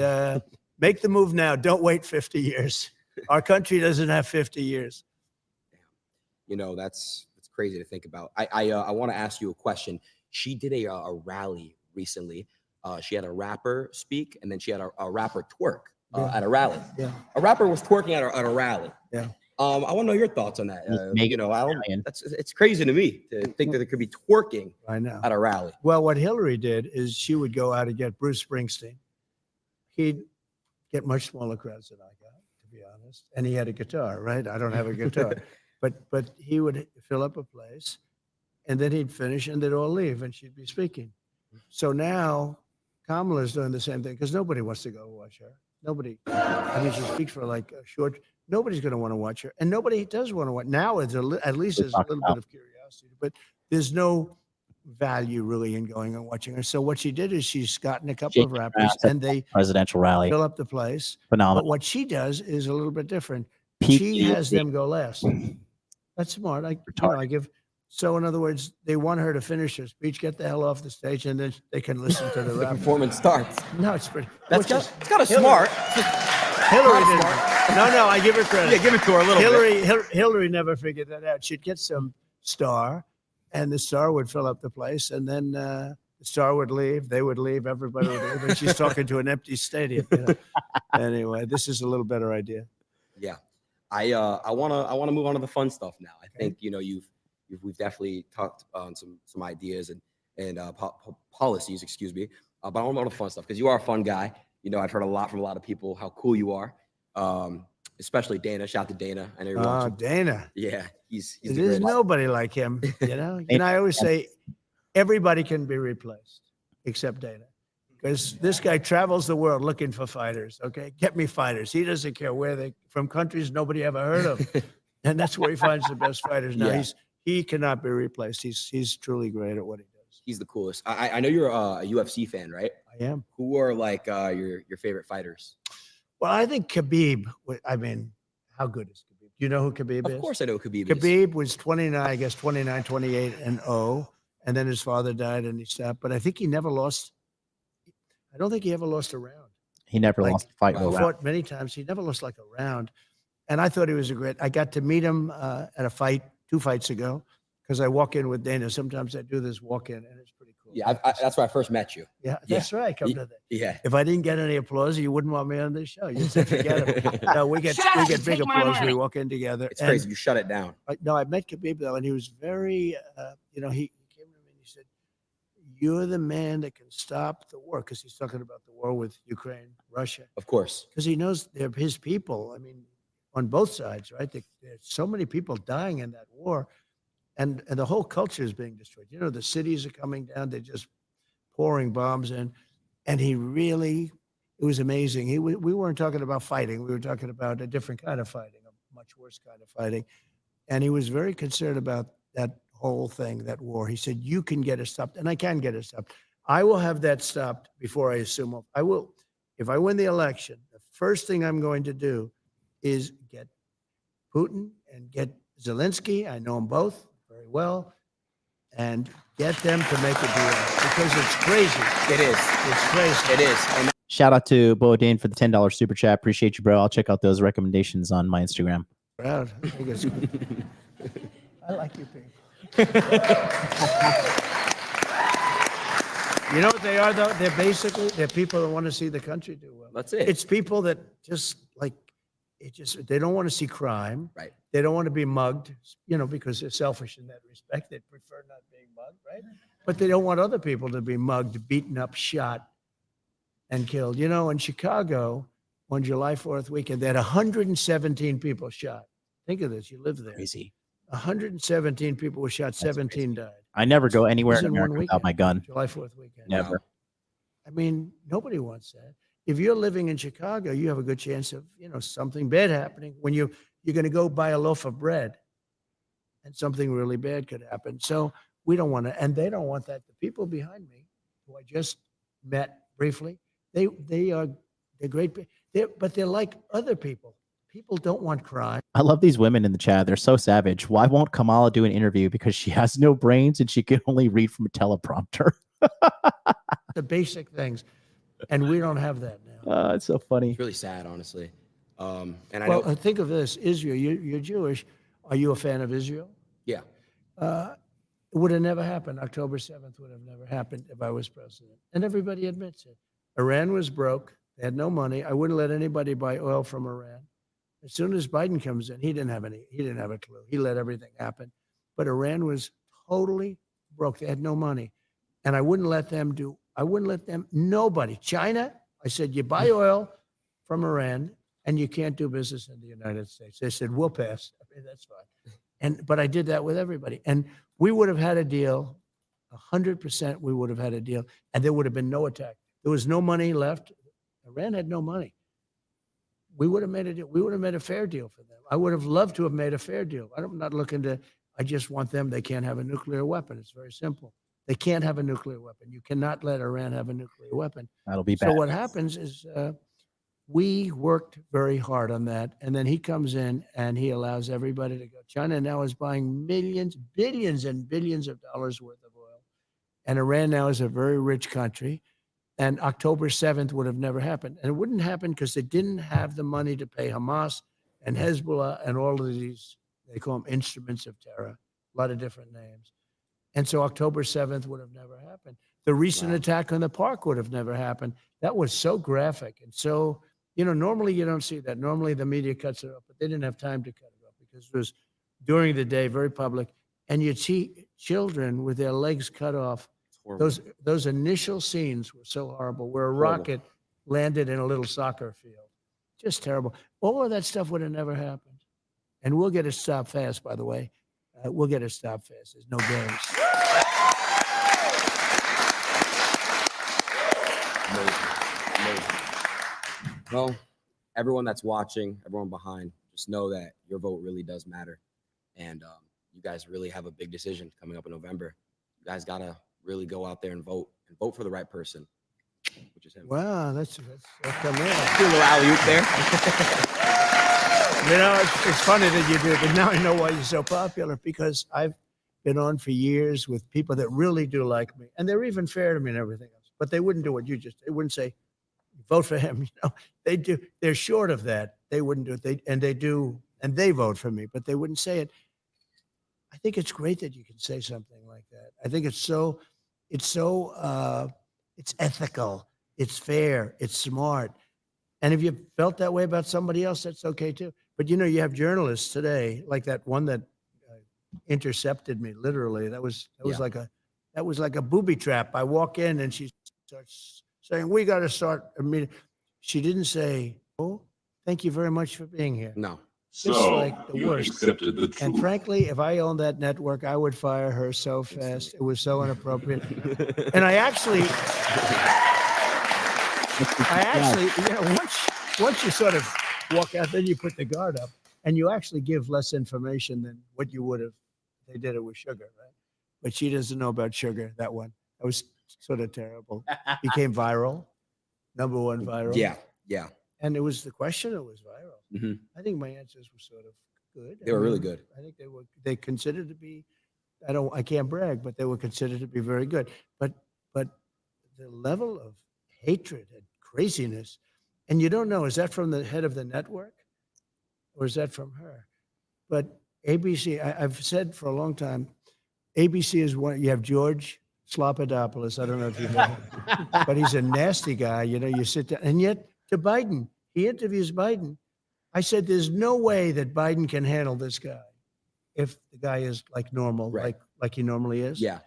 make the move now. Don't wait 50 years. Our country doesn't have 50 years. That's crazy to think about. I want to ask you a question. She did a rally recently. She had a rapper speak, and then she had a rapper twerk at a rally. Yeah. A rapper was twerking at a rally. Yeah. I want to know your thoughts on that. It's crazy to me to think that there could be twerking I know. at a rally. Well, what Hillary did is she would go out and get Bruce Springsteen. He'd get much smaller crowds than I got, to be honest. And he had a guitar, right? I don't have a guitar. But he would fill up a place, and then he'd finish, and they'd all leave, and she'd be speaking. So now Kamala's doing the same thing because nobody wants to go watch her. Nobody. I mean, she speaks for like a short. Nobody's going to want to watch her, and nobody does want to watch. Now it's at least there's a little bit of curiosity, but there's no value really in going and watching her. So what she did is she's gotten a couple of rappers, and they presidential rally fill up the place. Phenomenal. But what she does is a little bit different. She has them go last. That's smart. I give. So in other words, they want her to finish her speech, get the hell off the stage, and then they can listen to the rap. Performance starts. No, it's pretty. It's kind of smart. Hillary didn't. No, I give her credit. Yeah, give it to her a little bit. Hillary never figured that out. She'd get some star, and the star would fill up the place, and then the star would leave. They would leave. Everybody would leave, and she's talking to an empty stadium. Anyway, this is a little better idea. Yeah, I wanna move on to the fun stuff now. I think we've definitely talked on some ideas and policies, excuse me. But I want to know the fun stuff because you are a fun guy. I've heard a lot from a lot of people how cool you are, especially Dana. Shout out to Dana. I know you're watching. Dana. Yeah, he's the There's greatest. nobody like him. And I always say everybody can be replaced except Dana. Because this guy travels the world looking for fighters, okay? Get me fighters. He doesn't care where they from countries nobody ever heard of. And that's where he finds the best fighters. Now he cannot be replaced. He's truly great at what he does. He's the coolest. I know you're a UFC fan, right? I am. Who are like your favorite fighters? Well, I think Khabib. I mean, how good is Khabib? Do you know who Khabib is? Of course I know who Khabib is. Khabib was 29, 28-0, and then his father died and he stopped. But I think he never lost. I don't think he ever lost a round. He never lost a fight. He fought many times. He never lost like a round. And I thought he was I got to meet him at a fight 2 fights ago because I walk in with Dana. Sometimes I do this walk in, and it's pretty cool. Yeah, that's where I first met you. Yeah, that's right. Come to that. Yeah. If I didn't get any applause, you wouldn't want me on this show. You'd say, forget it. No, we get big applause. We walk in together. It's crazy. You shut it down. No, I met Khabib though, and he was very, he came to me and he said, "You're the man that can stop the war," because he's talking about the war with Ukraine, Russia. Of course. Because he knows they're his people. I mean, on both sides, right? There's so many people dying in that war, and the whole culture is being destroyed. The cities are coming down. They're just pouring bombs in. And it was amazing. We weren't talking about fighting. We were talking about a different kind of fighting, a much worse kind of fighting. And he was very concerned about that whole thing, that war. He said, you can get it stopped, and I can get it stopped. I will have that stopped before I assume. I will, if I win the election, the first thing I'm going to do is get Putin and get Zelensky. I know them both very well, and get them to make a deal because it's crazy. It is. It's crazy. It is. And shout out to Bodine for the $10 super chat. Appreciate you, bro. I'll check out those recommendations on my Instagram. Proud. I think it's good. I like you people. You know what they are, though? They're people that want to see the country do well. That's it. It's people that just like, they don't want to see crime. Right. They don't want to be mugged, because they're selfish in that respect. They prefer not being mugged, right? But they don't want other people to be mugged, beaten up, shot, and killed. In Chicago, on July 4th weekend, they had 117 people shot. Think of this. You live there. Crazy. 117 people were shot. 17 died. I never go anywhere It was in in one America without my gun. July 4th weekend. Never. I mean, nobody wants that. If you're living in Chicago, you have a good chance of, something bad happening when you're going to go buy a loaf of bread, and something really bad could happen. So we don't want to, and they don't want that. The people behind me, who I just met briefly, they're great, but they're like other people. People don't want crime. I love these women in the chat. They're so savage. Why won't Kamala do an interview? Because she has no brains and she can only read from a teleprompter. The basic things. And we don't have that now. It's so funny. It's really sad, honestly. And I Well, know, think of this. Israel, you're Jewish. Are you a fan of Israel? yeah, It would have never happened. October 7th would have never happened if I was president. And everybody admits it. Iran was broke. They had no money. I wouldn't let anybody buy oil from Iran. As soon as Biden comes in, he didn't have a clue. He let everything happen. But Iran was totally broke. They had no money. And I wouldn't let them, nobody. China, I said, you buy oil from Iran and you can't do business in the United States. They said, we'll pass. I mean, that's fine. But I did that with everybody. And we would have had a deal, 100% we would have had a deal, and there would have been no attack. There was no money left. Iran had no money. We would have made a deal. We would have made a fair deal for them. I would have loved to have made a fair deal. I'm not looking to, I just want them, they can't have a nuclear weapon. It's very simple. They can't have a nuclear weapon. You cannot let Iran have a nuclear weapon. That'll be So bad. what happens is we worked very hard on that. And then he comes in and he allows everybody to go. China now is buying millions, billions and billions of dollars worth of oil. And Iran now is a very rich country. And October 7th would have never happened. And it wouldn't happen because they didn't have the money to pay Hamas and Hezbollah and all of these, they call them instruments of terror, a lot of different names. And so October 7th would have never happened. The recent attack on the park would have never happened. That was so graphic. And so, normally you don't see that. Normally the media cuts it up, but they didn't have time to cut it up because it was during the day, very public. And you'd see children with their legs cut off. Those initial scenes were so horrible, where a rocket landed in a little soccer field. Just terrible. All of that stuff would have never happened. And we'll get it stopped fast, by the way. We'll get it stopped fast. There's no games. amazing. Well, everyone that's watching, everyone behind, just know that your vote really does matter. And you guys really have a big decision coming up in November. You guys got to really go out there and vote for the right person, which is him. Wow, that's Do a little alley-oop there. it's funny that you do it, but now I know why you're so popular, because I've been on for years with people that really do like me, and they're even fair to me and everything else, but they wouldn't do what you just, they wouldn't say, vote for him. They do, they're short of that. They wouldn't do it. They vote for me, but they wouldn't say it. I think it's great that you can say something like that. I think it's ethical, it's fair, it's smart. And if you felt that way about somebody else, that's okay too. But you have journalists today, like that one that intercepted me literally. That was like a booby trap. I walk in and she starts saying, "We got to start a meeting." She didn't say, "Oh, thank you very much for being here." No. Just like the you worst. accepted the truth. And frankly, if I owned that network, I would fire her so fast. It was so inappropriate. And I actually, once you sort of walk out, then you put the guard up, and you actually give less information than what you would have. They did it with sugar, right? But she doesn't know about sugar. That one, that was sort of terrible. Became viral, #1 viral. Yeah. And it was the question. It was viral. Mm-hmm. I think my answers were sort of good. They were really good. I think they considered to be, I can't brag, but they were considered to be very good. But the level of hatred and craziness, and you don't know, is that from the head of the network or is that from her? But ABC, I've said for a long time, ABC is one. You have George Slopadopoulos. I don't know if you know him, but he's a nasty guy. You sit down, and yet to Biden, he interviews Biden, I said, there's no way that Biden can handle this guy if the guy is like normal, Right. like he normally is. Yeah.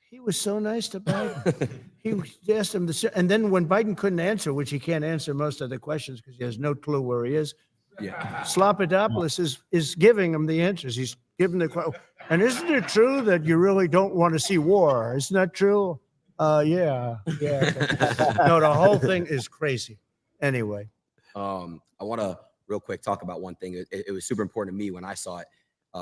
He was so nice to Biden. He asked him and then when Biden couldn't answer, which he can't answer most of the questions because he has no clue where he is, Yeah. Slopadopoulos is giving him the answers. He's giving the question. And isn't it true that you really don't want to see war? Isn't that true? Yeah. No, the whole thing is crazy. Anyway. I want to real quick talk about one thing. It was super important to me when I saw it.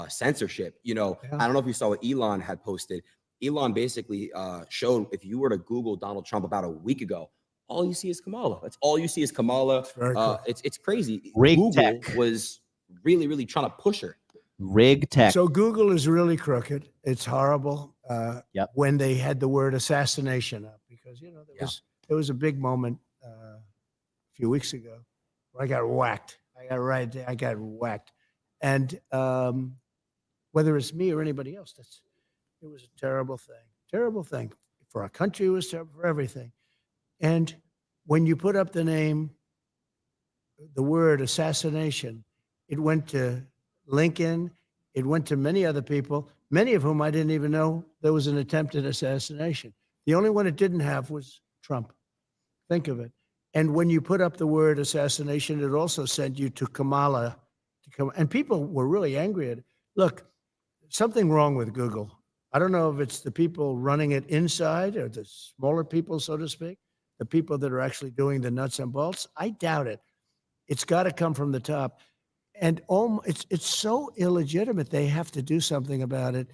Censorship. You know, Yeah. I don't know if you saw what Elon had posted. Elon basically showed if you were to Google Donald Trump about a week ago, all you see is Kamala. That's all you see is Kamala. very cool. It's crazy. Rig-Tech. Google was really trying to push her. Rig-Tech. So Google is really crooked. It's horrible. Yep. When they had the word assassination up, because you know there was a big moment a few weeks ago where I got whacked. I got whacked, and whether it's me or anybody else, it was a terrible thing. Terrible thing for our country. It was terrible for everything. And when you put up the word assassination, it went to Lincoln. It went to many other people, many of whom I didn't even know there was an attempted assassination. The only one it didn't have was Trump. Think of it. And when you put up the word assassination, it also sent you to Kamala to come. And people were really angry at it. Look, something wrong with Google. I don't know if it's the people running it inside or the smaller people, so to speak, the people that are actually doing the nuts and bolts. I doubt it. It's got to come from the top. And it's so illegitimate. They have to do something about it.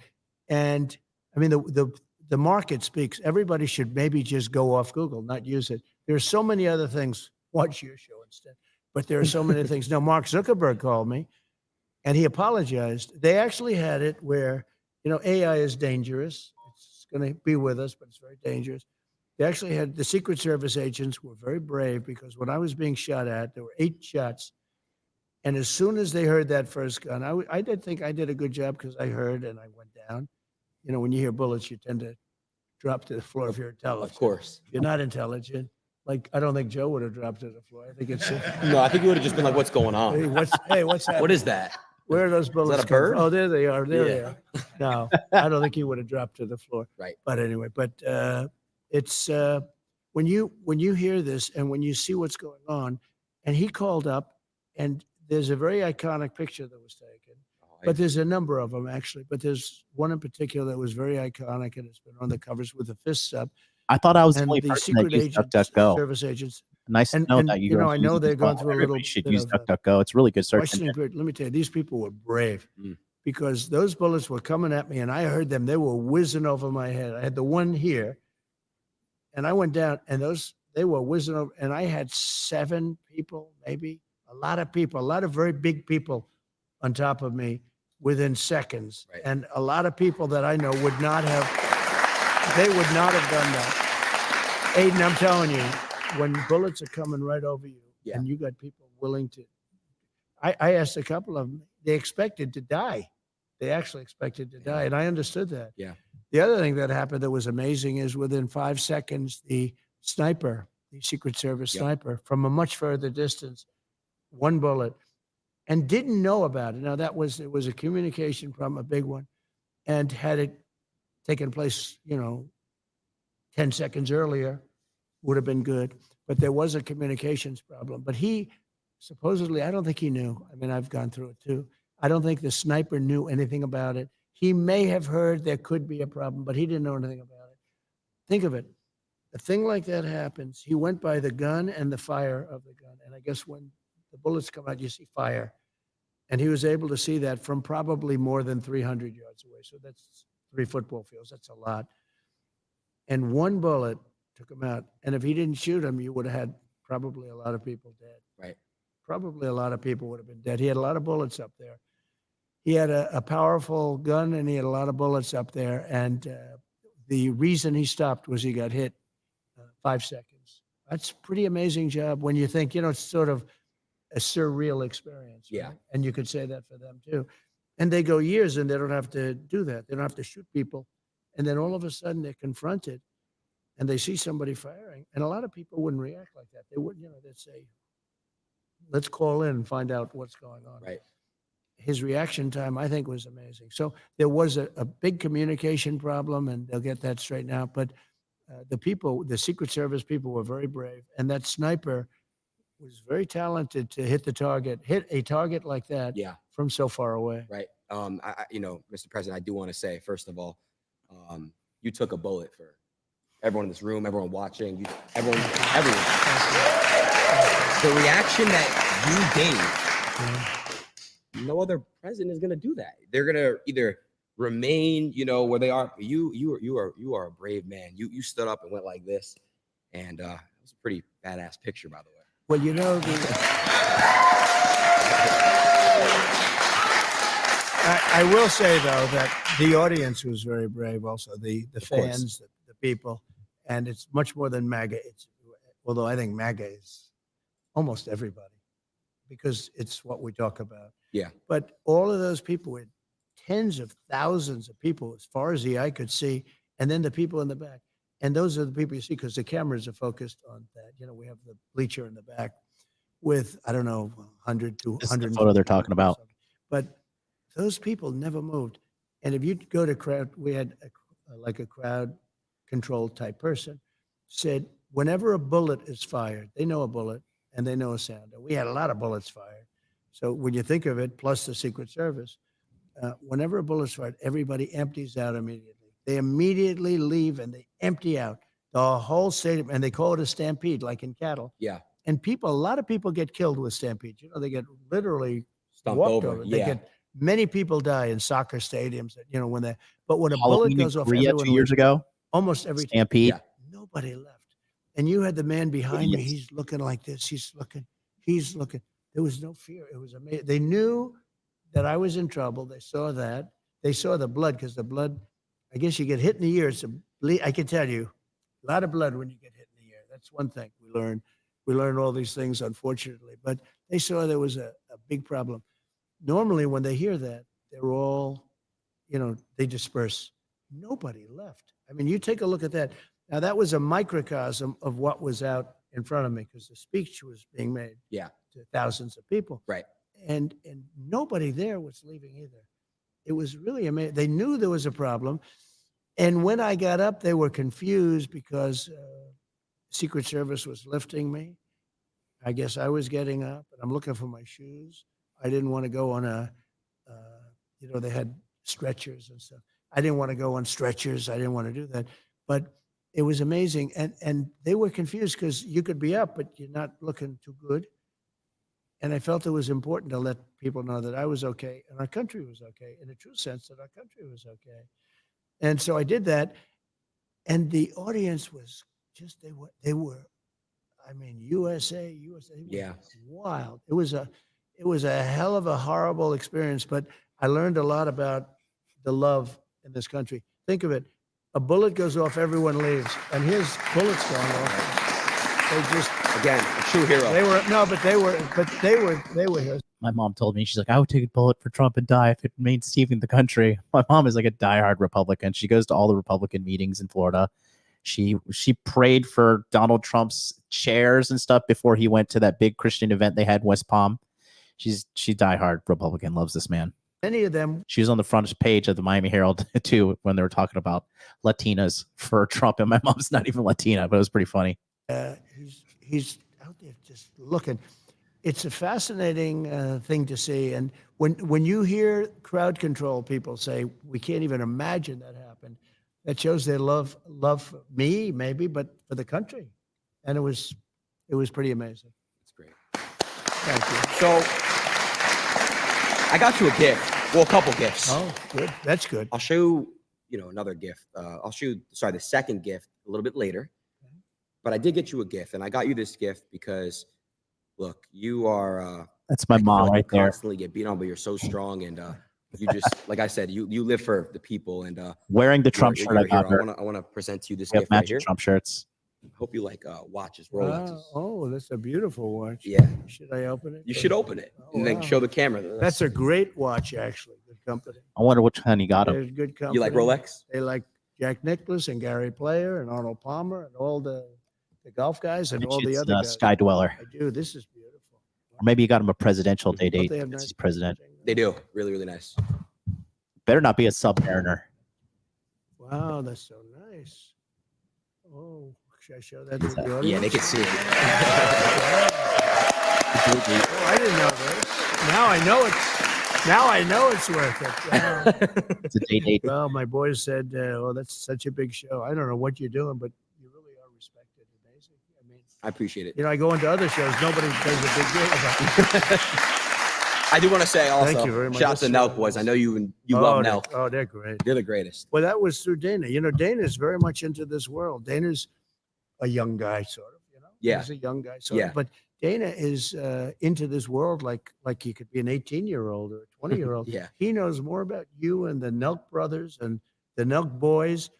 And I mean, the market speaks. Everybody should maybe just go off Google, not use it. There are so many other things. Watch your show instead. But there are so many things. Now, Mark Zuckerberg called me, and he apologized. They actually had it where, you know, AI is dangerous. It's going to be with us, but it's very dangerous. They actually had the Secret Service agents were very brave because when I was being shot at, there were 8 shots. And as soon as they heard that first gun, I did think I did a good job because I heard and I went down. You know, when you hear bullets, you tend to drop to the floor if you're intelligent. Of course. If you're not intelligent, like I don't think Joe would have dropped to the floor. I think it's No, I think you would have just been like, "What's going on? hey, what's that? What is that? Where are those bullets? a bird? Oh, there they are. There Yeah. they are. No, I don't think he would have dropped to the floor. Right. But anyway, it's when you hear this and when you see what's going on, and he called up, and there's a very iconic picture that was taken, but there's a number of them actually. But there's one in particular that was very iconic, and it's been on the covers with the fists up. I thought I was the And only the person that secret used agents, DuckDuckGo. service agents. Nice to and- know and, that you know, I know using they're it. going through a Everybody little should bit use of, DuckDuckGo. It's a really good search Questioning engine. period. Let me tell you, these people were brave Mm. because those bullets were coming at me and I heard them. They were whizzing over my head. I had the one here and I went down and they were whizzing over. And I had 7 people, maybe a lot of people, a lot of very big people on top of me within seconds. Right. And a lot of people that I know would not have done that. Aiden, I'm telling you, when bullets are coming right over you Yeah. and you got people willing to, I asked a couple of them, they expected to die. They actually expected to die. And I understood that. Yeah. The other thing that happened that was amazing is within 5 seconds, the sniper, the Secret Service Yep. sniper from a much further distance, 1 bullet, and didn't know about it. Now it was a communication problem, a big one. And had it taken place, 10 seconds earlier, would have been good. But there was a communications problem. But he supposedly, I don't think he knew. I mean, I've gone through it too. I don't think the sniper knew anything about it. He may have heard there could be a problem, but he didn't know anything about it. Think of it. A thing like that happens. He went by the gun and the fire of the gun. And I guess when the bullets come out, you see fire. And he was able to see that from probably more than 300 yards away. So that's 3 football fields. That's a lot. And 1 bullet took him out. And if he didn't shoot him, you would have had probably a lot of people dead. Right. Probably a lot of people would have been dead. He had a lot of bullets up there. He had a powerful gun and he had a lot of bullets up there. And the reason he stopped was he got hit 5 seconds. That's a pretty amazing job when you think, it's sort of a surreal experience. Yeah. Right? And you could say that for them too. And they go years and they don't have to do that. They don't have to shoot people. And then all of a sudden they're confronted and they see somebody firing. And a lot of people wouldn't react like that. They wouldn't, they'd say, let's call in and find out what's going on. Right. His reaction time, I think, was amazing. So there was a big communication problem, and they'll get that straightened out. But the Secret Service people were very brave, and that sniper was very talented to hit a target like that Yeah. from so far away. Right. Mr. President, I do want to say, first of all, you took a bullet for everyone in this room, everyone watching, everyone. The reaction that you gave, no other president is going to do that. They're going to either remain, where they are. You are a brave man. You stood up and went like this, and it was a pretty badass picture, by the way. Well, I will say, though, that the audience was very brave also, the fans, the people, and it's much more than MAGA. Although I think MAGA is almost everybody because it's what we talk about. Yeah. But all of those people were tens of thousands of people as far as the eye could see, and then the people in the back. And those are the people you see because the cameras are focused on that. We have the bleacher in the back with, I don't know, 100 to 100. The photo they're talking about. But those people never moved. And if you go to crowd, we had a crowd control type person said, whenever a bullet is fired, they know a bullet and they know a sound. And we had a lot of bullets fired. So when you think of it, plus the Secret Service, whenever a bullet's fired, everybody empties out immediately. They immediately leave and they empty out the whole stadium, and they call it a stampede, like in cattle. Yeah. And a lot of people get killed with stampedes. They get literally Stumped walked over. They Yeah. get many people die in soccer stadiums. But when a Halloween bullet in goes off, Korea everyone 2 years leaves. ago, Almost every time. stampede. Yeah. Nobody left. And you had the man behind me. Yes. He's looking like this. He's looking. There was no fear. It was amazing. They knew that I was in trouble. They saw that. They saw the blood because the blood, I guess you get hit in the ear. I can tell you, a lot of blood when you get hit in the ear. That's one thing we learned. We learned all these things, unfortunately. But they saw there was a big problem. Normally, when they hear that, they're all, they disperse. Nobody left. I mean, you take a look at that. Now, that was a microcosm of what was out in front of me because the speech was being made Yeah. to thousands of people. Right. And nobody there was leaving either. It was really amazing. They knew there was a problem. And when I got up, they were confused because Secret Service was lifting me. I guess I was getting up, and I'm looking for my shoes. I didn't want to go on they had stretchers and stuff. I didn't want to go on stretchers. I didn't want to do that. But it was amazing. And they were confused because you could be up, but you're not looking too good. And I felt it was important to let people know that I was okay and our country was okay, in a true sense that our country was okay. And so I did that. And the audience was just, they were, I mean, USA, Yeah. wild. It was a hell of a horrible experience, but I learned a lot about the love in this country. Think of it. A bullet goes off, everyone leaves. And his bullets going off. They just, Again, a true hero. they were heroes. My mom told me, she's like, I would take a bullet for Trump and die if it means saving the country. My mom is like a diehard Republican. She goes to all the Republican meetings in Florida. She prayed for Donald Trump's chairs and stuff before he went to that big Christian event they had in West Palm. She's diehard Republican, loves this man. Many of them. She was on the front page of the Miami Herald too when they were talking about Latinas for Trump, and my mom's not even Latina, but it was pretty funny. He's out there just looking. It's a fascinating thing to see. And when you hear crowd control people say, we can't even imagine that happened, that shows their love for me, maybe, but for the country. And it was pretty amazing. That's great. Thank you. So I got you a gift. Well, a couple gifts. Oh, good. That's good. I'll show you, another gift. I'll show you, the second gift a little bit later. But I did get you a gift, and I got you this gift because, look, you are. That's my mom right there. Constantly get beat on, but you're so strong, and you just, like I said, you live for the people, and Wearing the Trump shirt, I got her. I want to present to you this We have gift right matching here. Trump shirts. Hope you like watches, Rolexes. Oh, that's a beautiful watch. Yeah, Should I open it? you should open it Oh, and then wow. show the camera. That's a great watch, actually. Good company. I wonder which one he got him. There's good company. You like Rolex? They like Jack Nicklaus and Gary Player and Arnold Palmer and all the golf guys and all the other guys. Sky Dweller. I do. This is beautiful. Or maybe you got him a presidential day Don't date. they have Because nice he's president. They do. Really, really nice. Better not be a Submariner. Wow, that's so nice. Oh, should I show that to the audience? Yeah, they can see it. Oh, I didn't know this. Now I know it's. Now I know it's worth it. Wow. It's a day date. Well, my boys said, "Oh, that's such a big show." I don't know what you're doing, but you really are respected. Amazing. I mean, I appreciate it. you know, I go into other shows, nobody does a big deal about it. I do want to say also, Thank you very much. shout out to That's NELK boys. I know you Oh, love they're- NELK. Oh, they're great. They're the greatest. Well, that was through Dana. You know, Dana's very much into this world. Dana's a young guy, sort of. You know, Yeah. he's a young guy, sort Yeah. of. But Dana is into this world like he could be an 18-year-old or a 20-year-old. Yeah. He knows more about you and the NELK brothers and the NELK boys,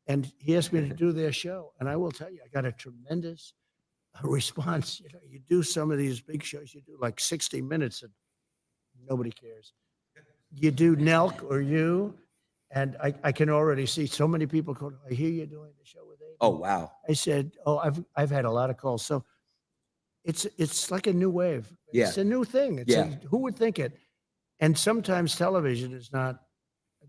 and he asked me to do their show. And I will tell you, I got a tremendous response. You know, you do some of these big shows, you do like 60 minutes, and nobody cares. You do NELK or you, and I can already see so many people going, I hear you're doing the show with Adin. Oh, wow. I said, oh, I've had a lot of calls. So it's like a new wave. Yeah. It's a new thing. Who would think it? And sometimes television is not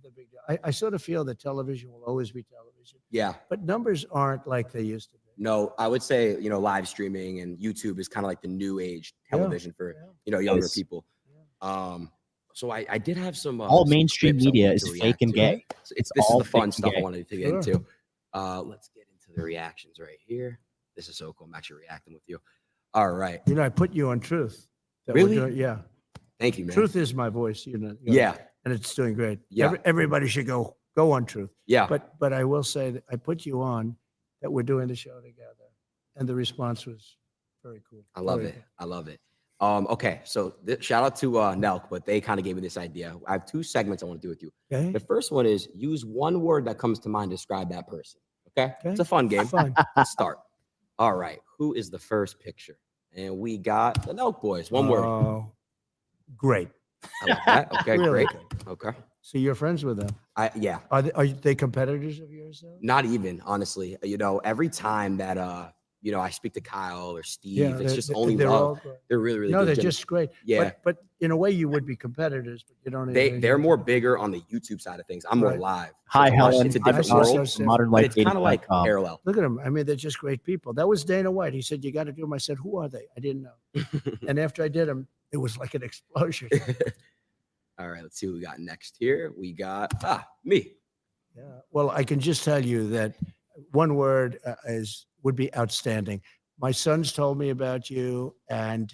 the big deal. I sort of feel that television will always be television, Yeah. but numbers aren't like they used to be. No, I would say, live streaming and YouTube is kind of like the new age television for, younger Yes. people. So I did have some. All some mainstream clips I media wanted is to fake react and to. gay. So It's this is all the fun fake and stuff I gay. wanted to get Sure. into. Let's get into the reactions right here. This is so cool. I'm actually reacting with you. All right. You know, I put you on Truth. that we're Really? doing- yeah. Thank you, man. Truth is my voice, you know. Yeah. And it's doing great. Yeah. Everybody should go on Truth. Yeah. But I will say that I put you on that we're doing the show together, and the response was very cool. I love Very it. cool. I love it. Okay. So shout out to NELK, but they kind of gave me this idea. I have 2 segments I want to do with you. Okay. The first one is use one word that comes to mind to describe that person. Okay. It's a fun game. Fine. Let's start. All right. Who is the first picture? And we got the NELK boys. One word. Oh, great. I like that. Okay. Really Great. good. Okay. So you're friends with them. Yeah. Are they competitors of yours though? Not even, honestly. Every time that I speak to Kyle or Steve, it's they're- just they're- only they're love. all great. They're really, really No, good. they're Jim. just great. Yeah. But in a way, you would be competitors, but you don't. They're more bigger on the YouTube side of things. I'm more Right. live. So Hi, to watch, Helen. It's a I different see, world, so- Modern but Life it's kind of like Dating.com. parallel. Look at them. I mean, they're just great people. That was Dana White. He said, you got to do them. I said, who are they? I didn't know. And after I did them, it was like an explosion. All right, let's see what we got next here. We got me. Yeah. Well, I can just tell you that one word would be outstanding. My sons told me about you, and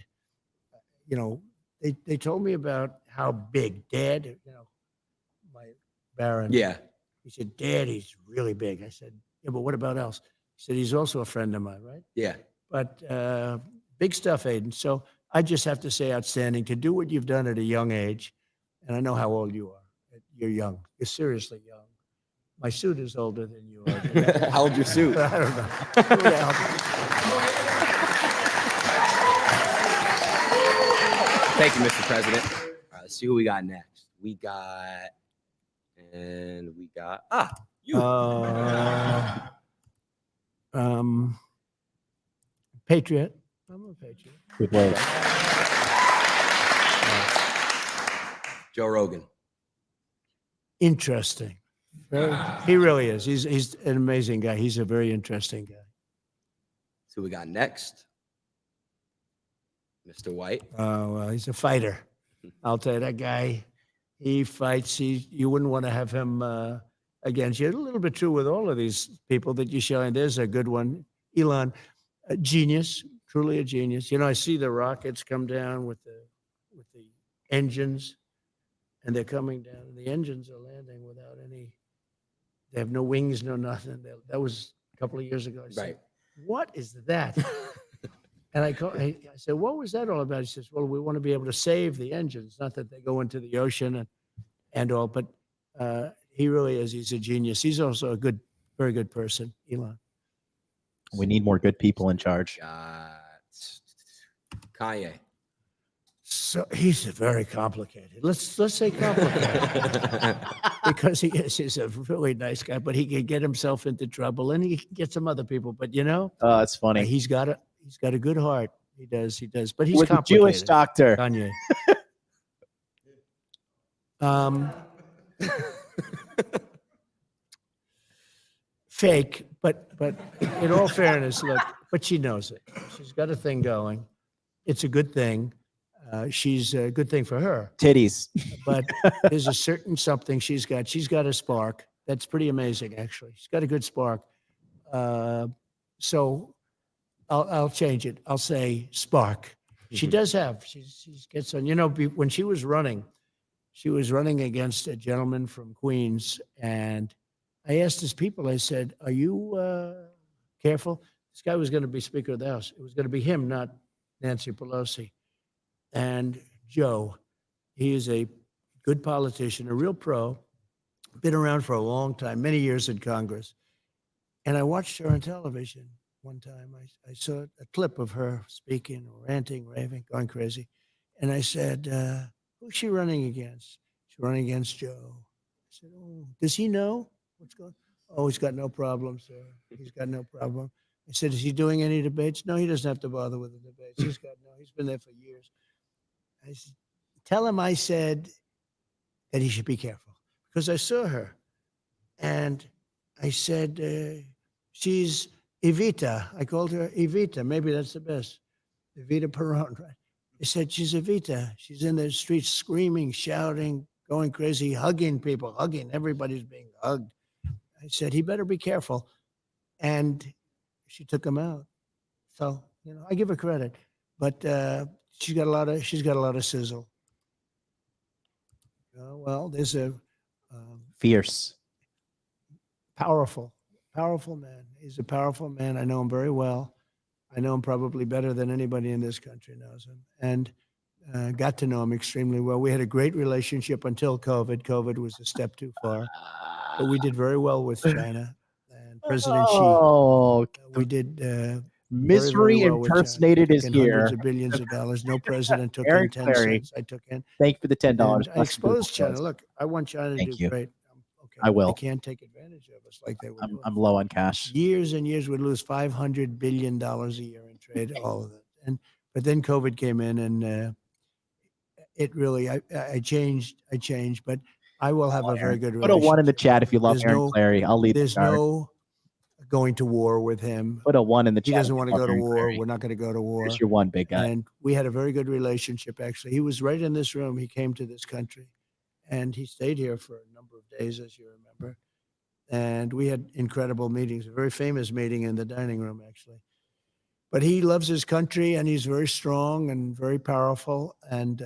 they told me about how big Dad. My Baron. Yeah. He said, Dad, he's really big. I said, yeah, but what about else? He said, he's also a friend of mine, right? Yeah. But big stuff, Adin. So I just have to say, outstanding to do what you've done at a young age. And I know how old you are. You're young. You're seriously young. My suit is older than you are. How old's your suit? I don't know. Who the hell- Thank you, Mr. President. All right, let's see who we got next. We got you. Patriot. I'm a patriot. Good word. Joe Rogan. Interesting. He really is. He's an amazing guy. He's a very interesting guy. See who we got next. Mr. White. Oh, well, he's a fighter. I'll tell you, that guy, he fights. You wouldn't want to have him against you. A little bit true with all of these people that you're showing. There's a good one. Elon, a genius, truly a genius. I see the rockets come down with the engines, and they're coming down. And the engines are landing without any. They have no wings, no nothing. That was a couple of years ago. I said, Right. what is that? And I said, what was that all about? He says, well, we want to be able to save the engines, not that they go into the ocean and all, but he really is. He's a genius. He's also a very good person, Elon. We need more good people in charge. Got Kanye. So he's very complicated. Let's say complicated because he's a really nice guy, but he can get himself into trouble and he can get some other people. But It's funny. he's got a good heart. He does. But he's With a Jewish complicated. doctor. Kanye. Fake, but in all fairness, look, but she knows it. She's got a thing going. It's a good thing. She's a good thing for her. Titties. But there's a certain something she's got. She's got a spark. That's pretty amazing, actually. She's got a good spark. So I'll change it. I'll say spark. She does have. She gets on. You know, when she was running against a gentleman from Queens, and I asked his people. I said, "Are you careful?" This guy was going to be Speaker of the House. It was going to be him, not Nancy Pelosi. And Joe, he is a good politician, a real pro, been around for a long time, many years in Congress. And I watched her on television one time. I saw a clip of her speaking, ranting, raving, going crazy. And I said, who's she running against? She's running against Joe. I said, oh, does he know what's going on? Oh, he's got no problem, sir. He's got no problem. I said, is he doing any debates? No, he doesn't have to bother with the debates. He's been there for years. I said, tell him I said that he should be careful, because I saw her. And I said, she's Evita. I called her Evita. Maybe that's the best. Evita Peron, right? I said, she's Evita. She's in the streets screaming, shouting, going crazy, hugging people, hugging. Everybody's being hugged. I said, he better be careful. And she took him out. So, you know, I give her credit. But she's got a lot of sizzle. Well, there's a Fierce. powerful man. He's a powerful man. I know him very well. I know him probably better than anybody in this country knows him, and got to know him extremely well. We had a great relationship until COVID. COVID was a step too far, but we did very well with China and President Xi. We did. Misery very well impersonated is here. Hundreds of billions of dollars. No president took Eric in 10 Clary. cents. I took in. Thank you for the $10. I exposed China. Look, I want China to Thank do you. great. Okay, I will. They can't take advantage of us like they were. I'm low on cash. Years and years we'd lose $500 billion a year in trade, all of it. But then COVID came in, and it really, I changed, but I will have a very good Put a relationship. 1 in the chat if you love There's Aaron no- Clary. I'll leave There's the card. no going to war with him. Put a 1 in the chat. He doesn't if want you to love go to Aaron war. Clary. We're not going to go to war. Here's your 1, big guy. And we had a very good relationship, actually. He was right in this room. He came to this country, and he stayed here for a number of days, as you remember. And we had incredible meetings, a very famous meeting in the dining room, actually. But he loves his country, and he's very strong and very powerful and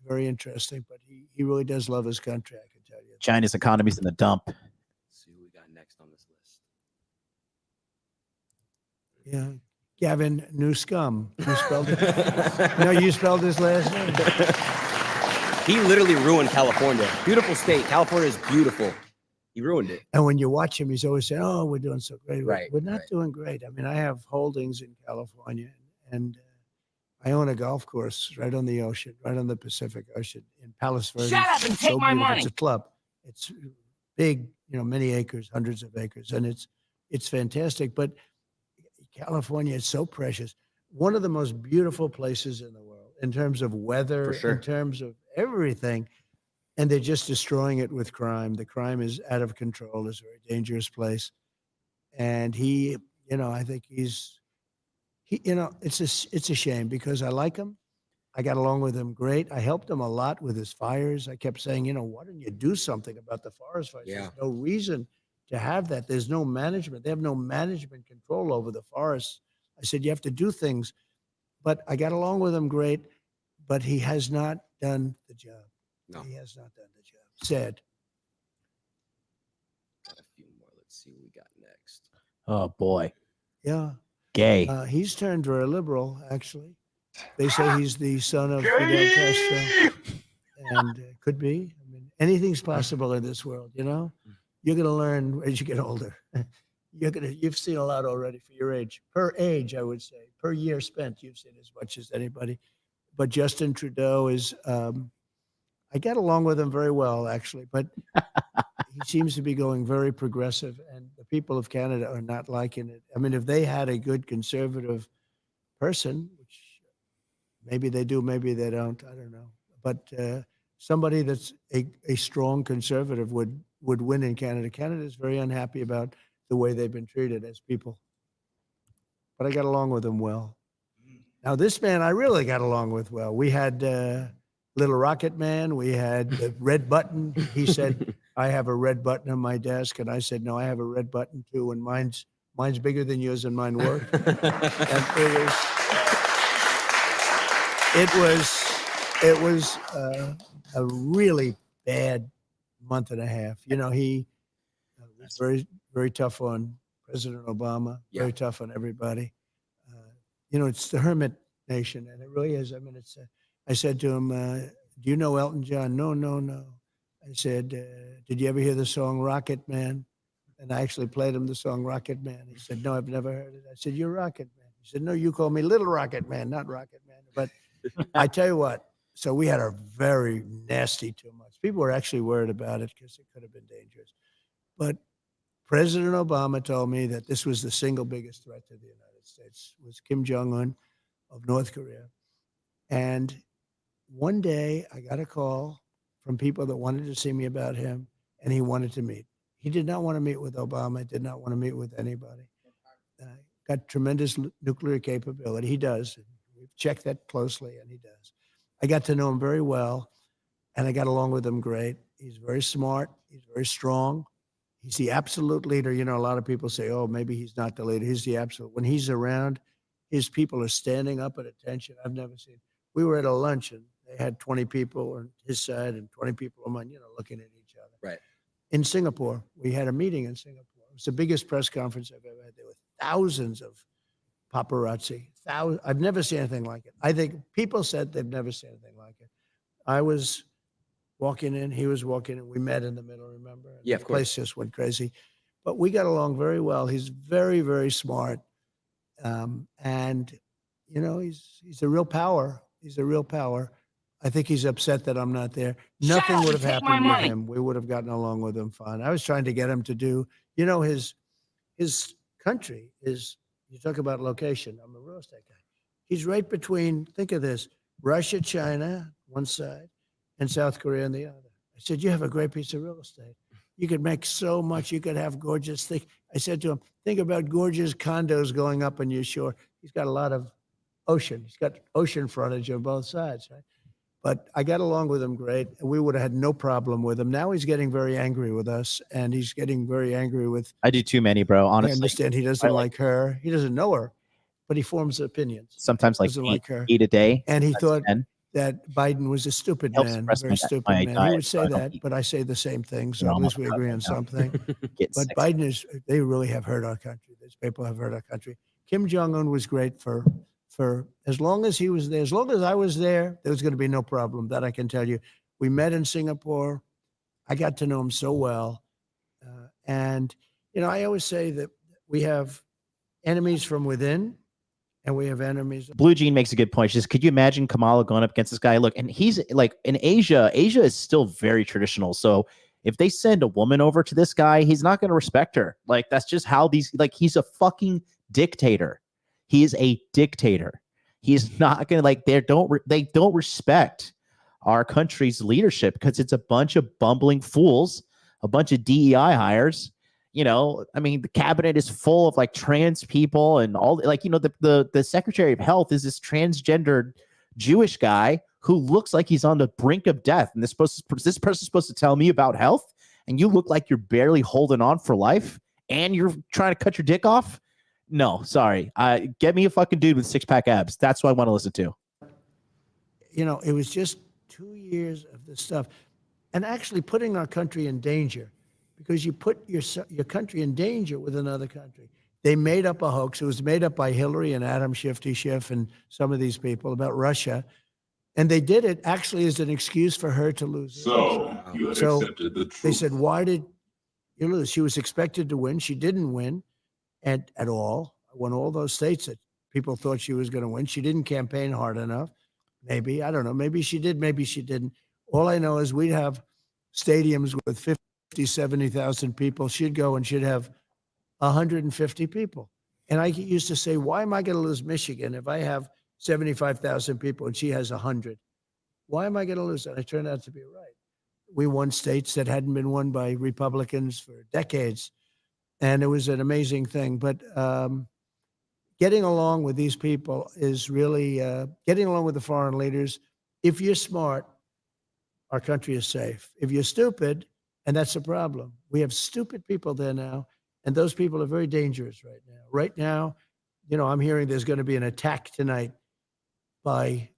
very interesting. But he really does love his country, I can tell you. China's economy's in the dump. Let's see who we got next on this list. Yeah. Gavin Newscum. You spelled it? No, you spelled his last name. He literally ruined California. Beautiful state. California is beautiful. He ruined it. And when you watch him, he's always saying, oh, we're doing so great. Right, We're not right. doing great. I mean, I have holdings in California, and I own a golf course right on the ocean, right on the Pacific Ocean in Palos Verdes. Shut up and It's take my beautiful. money. It's a club. It's big, you know, many acres, hundreds of acres, and it's fantastic. But California is so precious. One of the most beautiful places in the world in terms of weather, For sure. in terms of everything. And they're just destroying it with crime. The crime is out of control. It's a very dangerous place. And he, you know, I think he's, you know, it's a shame because I like him. I got along with him great. I helped him a lot with his fires. I kept saying, you know, why don't you do something about the forest fires? Yeah. There's no reason to have that. There's no management. They have no management control over the forests. I said, you have to do things. But I got along with him great, but he has not done the job. No. He has not done the job. Sad. Got a few more. Let's see what we got next. Oh boy. Yeah. Gay. He's turned very liberal, actually. They say he's the son of Fidel Castro. And could be. I mean, anything's possible in this world, you know? You're going to learn as you get older. You've seen a lot already for your age. Per age, I would say. Per year spent, you've seen as much as anybody. But Justin Trudeau is... I get along with him very well, actually, but he seems to be going very progressive, and the people of Canada are not liking it. I mean, if they had a good conservative person, which Maybe they do, maybe they don't. I don't know. But somebody that's a strong conservative would win in Canada. Canada is very unhappy about the way they've been treated as people. But I got along with them well. Now, this man I really got along with well. We had Little Rocket Man. We had the red button. He said, I have a red button on my desk. And I said, no, I have a red button too. And mine's bigger than yours and mine works. And it was a really bad month and a half. You know, he was very, very tough on President Obama, very tough on everybody. You know, it's the hermit nation, and it really is. I mean, it's. I said to him, do you know Elton John? No, no, no. I said, did you ever hear the song Rocket Man? And I actually played him the song Rocket Man. He said, no, I've never heard it. I said, you're Rocket Man. He said, no, you call me Little Rocket Man, not Rocket Man. But I tell you what, so we had a very nasty 2 months. People were actually worried about it because it could have been dangerous. But President Obama told me that this was the single biggest threat to the United States, was Kim Jong-un of North Korea. And one day I got a call from people that wanted to see me about him, and he wanted to meet. He did not want to meet with Obama, did not want to meet with anybody. Got tremendous nuclear capability. He does. We've checked that closely, and he does. I got to know him very well, and I got along with him great. He's very smart. He's very strong. He's the absolute leader. You know, a lot of people say, oh, maybe he's not the leader. He's the absolute. When he's around, his people are standing up at attention. I've never seen. We were at a luncheon. They had 20 people on his side and 20 people on mine, you know, looking at each other. Right. In Singapore, we had a meeting in Singapore. It was the biggest press conference I've ever had. There were thousands of paparazzi. I've never seen anything like it. I think people said they've never seen anything like it. I was walking in, he was walking in. We met in the middle, remember? And Yeah, of the course. place just went crazy. But we got along very well. He's very, very smart. And, you know, he's a real power. He's a real power. I think he's upset that I'm not there. Nothing would have happened with him. We would have gotten along with him fine. I was trying to get him to do, you know, his country is, you talk about location. I'm a real estate guy. He's right between, think of this, Russia, China, one side, and South Korea on the other. I said, you have a great piece of real estate. You could make so much. You could have gorgeous things. I said to him, think about gorgeous condos going up on your shore. He's got a lot of ocean. He's got ocean frontage on both sides, right? But I got along with him great. We would have had no problem with him. Now he's getting very angry with us, and he's getting very angry with. I do too many, bro. Honestly, I understand he doesn't like her. He doesn't know her, but he forms opinions. Sometimes like Doesn't like her. 8 a day. And he That's thought 10. that Biden was a stupid Helps man, suppress very my stupid my man. He diet, would so say I don't that, eat. but I say the same thing. So You're at on least my we agree right on now. something. Getting But sick. Biden is, they really have hurt our country. These people have hurt our country. Kim Jong-un was great for as long as he was there, as long as I was there was going to be no problem. That I can tell you. We met in Singapore. I got to know him so well. And, you know, I always say that we have enemies from within and we have enemies. Blue Jean makes a good point. She says, could you imagine Kamala going up against this guy? Look, and he's like in Asia is still very traditional. So if they send a woman over to this guy, he's not going to respect her. Like, that's just how he's a fucking dictator. He is a dictator. He's not going to they don't respect our country's leadership because it's a bunch of bumbling fools, a bunch of DEI hires. You know, I mean, the cabinet is full of like trans people and all, like, you know, the Secretary of Health is this transgendered Jewish guy who looks like he's on the brink of death. And this person's supposed to tell me about health, and you look like you're barely holding on for life, and you're trying to cut your dick off. No, sorry. Get me a fucking dude with 6-pack abs. That's what I want to listen to. You know, it was just 2 years of this stuff, and actually putting our country in danger, because you put your country in danger with another country. They made up a hoax. It was made up by Hillary and Adam Schiff and some of these people about Russia, and they did it actually as an excuse for her to lose. So, you had accepted the truth. They said, why did you lose? She was expected to win. She didn't win at all. Won all those states that people thought she was going to win. She didn't campaign hard enough. Maybe, I don't know. Maybe she did, maybe she didn't. All I know is we'd have stadiums with 50, 70,000 people. She'd go and she'd have 150 people. And I used to say, why am I going to lose Michigan if I have 75,000 people and she has 100. Why am I going to lose? And I turned out to be right. We won states that hadn't been won by Republicans for decades. And it was an amazing thing. But getting along with these people is really getting along with the foreign leaders. If you're smart, our country is safe. If you're stupid, and that's a problem. We have stupid people there now, and those people are very dangerous right now. Right now, you know, I'm hearing there's going to be an attack tonight by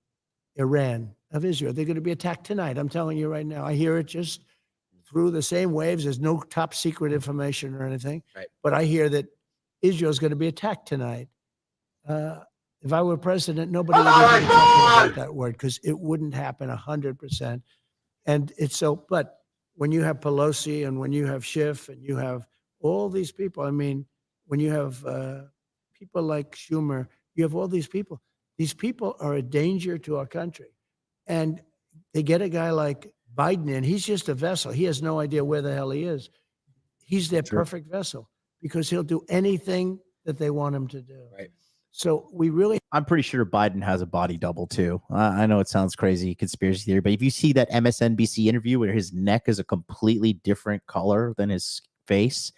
Iran of Israel. They're going to be attacked tonight. I'm telling you right now. I hear it just through the same waves. There's no top secret information or anything. Right. But I hear that Israel is going to be attacked tonight. If I were president, nobody would even be talking about that word because it wouldn't happen 100%. And it's so, but when you have Pelosi and when you have Schiff and you have all these people, I mean, when you have people like Schumer, you have all these people. These people are a danger to our country. And they get a guy like Biden in, he's just a vessel. He has no idea where the hell he is. He's their perfect vessel because he'll do anything that they want him to do. Right. So we really, I'm pretty sure Biden has a body double too. I know it sounds crazy, conspiracy theory, but if you see that MSNBC interview where his neck is a completely different color than his face,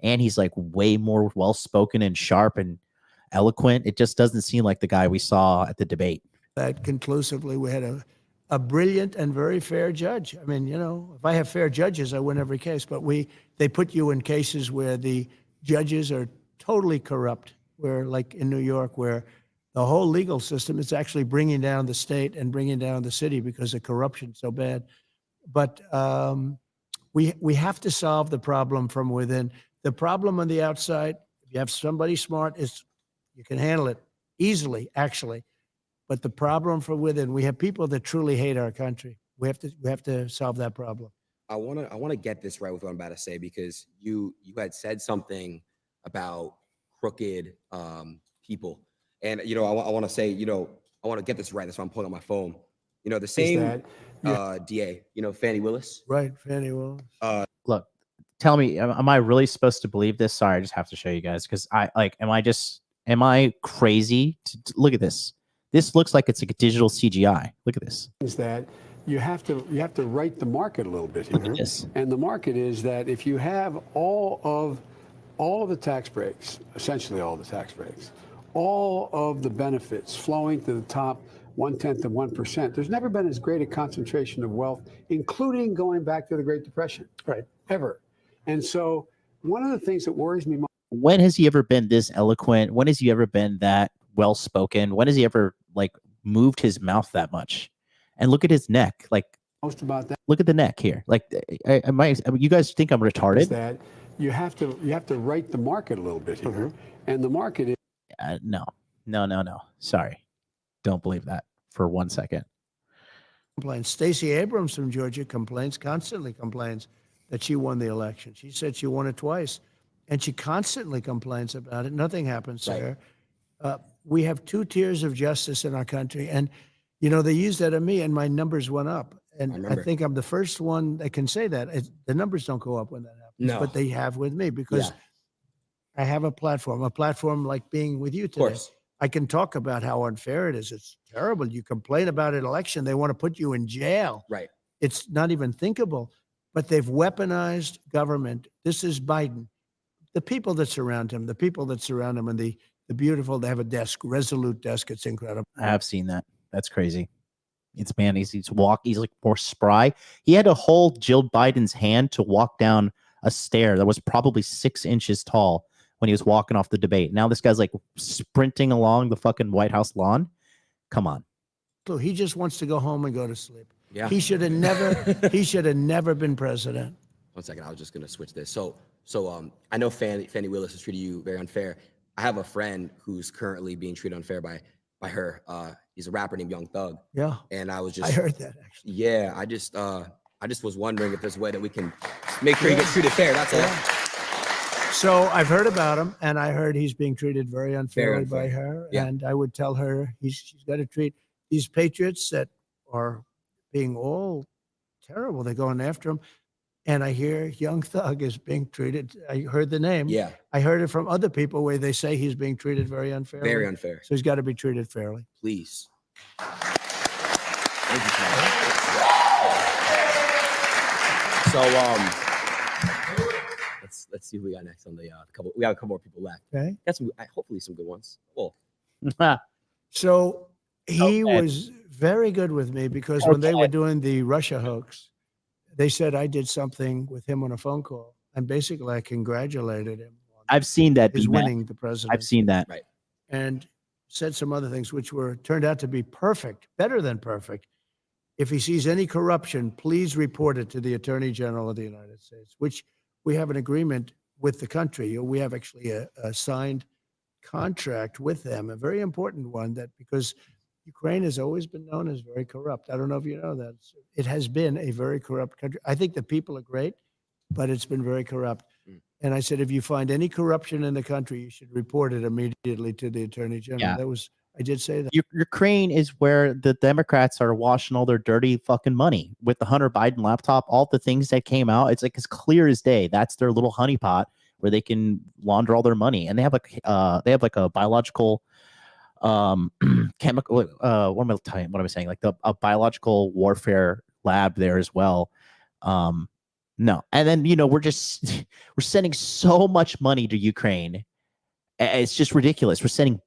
and he's like way more well-spoken and sharp and eloquent, it just doesn't seem like the guy we saw at the debate. that conclusively, we had a brilliant and very fair judge. I mean, you know, if I have fair judges, I win every case, but they put you in cases where the judges are totally corrupt, where like in New York, where the whole legal system is actually bringing down the state and bringing down the city because of corruption so bad. But we have to solve the problem from within. The problem on the outside, if you have somebody smart, is you can handle it easily, actually. But the problem from within, we have people that truly hate our country. We have to solve that problem. I wanna get this right with what I'm about to say, because you had said something about crooked people, and you know I want to say, you know, I want to get this right. That's why I'm pulling on my phone. You know, the same DA, you know, Fannie Willis. Right, Fannie Willis. Look, tell me, am I really supposed to believe this? Sorry, I just have to show you guys because am I crazy? Look at this. This looks like it's a digital CGI. Look at this. Is that you have to right the market a little bit here. Look at this. And the market is that if you have all of the tax breaks, essentially all the tax breaks, all of the benefits flowing to the top 1/10 of 1%, there's never been as great a concentration of wealth, including going back to the Great Depression, right? Ever. And so one of the things that worries me most. When has he ever been this eloquent? When has he ever been that well-spoken? When has he ever like moved his mouth that much? And look at his neck. Like most about that. Look at the neck here. Like, you guys think I'm retarded? Is that you have to right the market a little bit here, and the market is. No. Sorry, don't believe that for 1 second. Complains. Stacey Abrams from Georgia constantly complains that she won the election. She said she won it twice, and she constantly complains about it. Nothing happens to her. We have 2 tiers of justice in our country, and you know they used that on me, and my numbers went up. And I think I'm the first one that can say that. The numbers don't go up when that happens, but they have with me because I have a platform like being with you today. Of course. I can talk about how unfair it is. It's terrible. You complain about an election, they want to put you in jail. Right. It's not even thinkable, but they've weaponized government. This is Biden. The people that surround him, and the beautiful, they have a desk, resolute desk. It's incredible. I have seen that. That's crazy. It's man, he's like more spry. He had to hold Jill Biden's hand to walk down a stair that was probably 6 inches tall when he was walking off the debate. Now this guy's like sprinting along the fucking White House lawn. Come on. So he just wants to go home and go to sleep. Yeah. He should have never been president. 1 second, I was just gonna switch this. So I know Fannie Willis has treated you very unfair. I have a friend who's currently being treated unfair by her. He's a rapper named Young Thug. Yeah. And I heard that actually. Yeah, I just was wondering if there's a way that we can make sure he gets treated fair. That's all. So I've heard about him, and I heard he's being treated very unfairly by her. Yeah. And I would tell her she's got to treat these patriots that are being all terrible. They're going after him. And I hear Young Thug is being treated. I heard the name. Yeah, I heard it from other people where they say he's being treated very unfairly. very unfair. So he's got to be treated fairly. Please. Thank you, Tom. So let's see who we got next on the couple. We got a couple more people left. Okay. Got some, hopefully some good ones. Well, So he Okay. was very good with me because when they were doing the Russia hoax, they said I did something with him on a phone call. And basically I congratulated him on I've seen that. his B-Mac. winning the president. I've seen that. right. And said some other things which turned out to be perfect, better than perfect. If he sees any corruption, please report it to the Attorney General of the United States, which we have an agreement with the country. We have actually a signed contract with them, a very important one, that because Ukraine has always been known as very corrupt. I don't know if you know that. It has been a very corrupt country. I think the people are great, but it's been very corrupt. And I said, if you find any corruption in the country, you should report it immediately to the Attorney General. Yeah. I did say that. Ukraine is where the Democrats are washing all their dirty fucking money with the Hunter Biden laptop. All the things that came out, it's like as clear as day. That's their little honeypot where they can launder all their money. And they have like a biological, chemical. What am I saying? Like a biological warfare lab there as well. No, and then we're sending so much money to Ukraine. It's just ridiculous. We're sending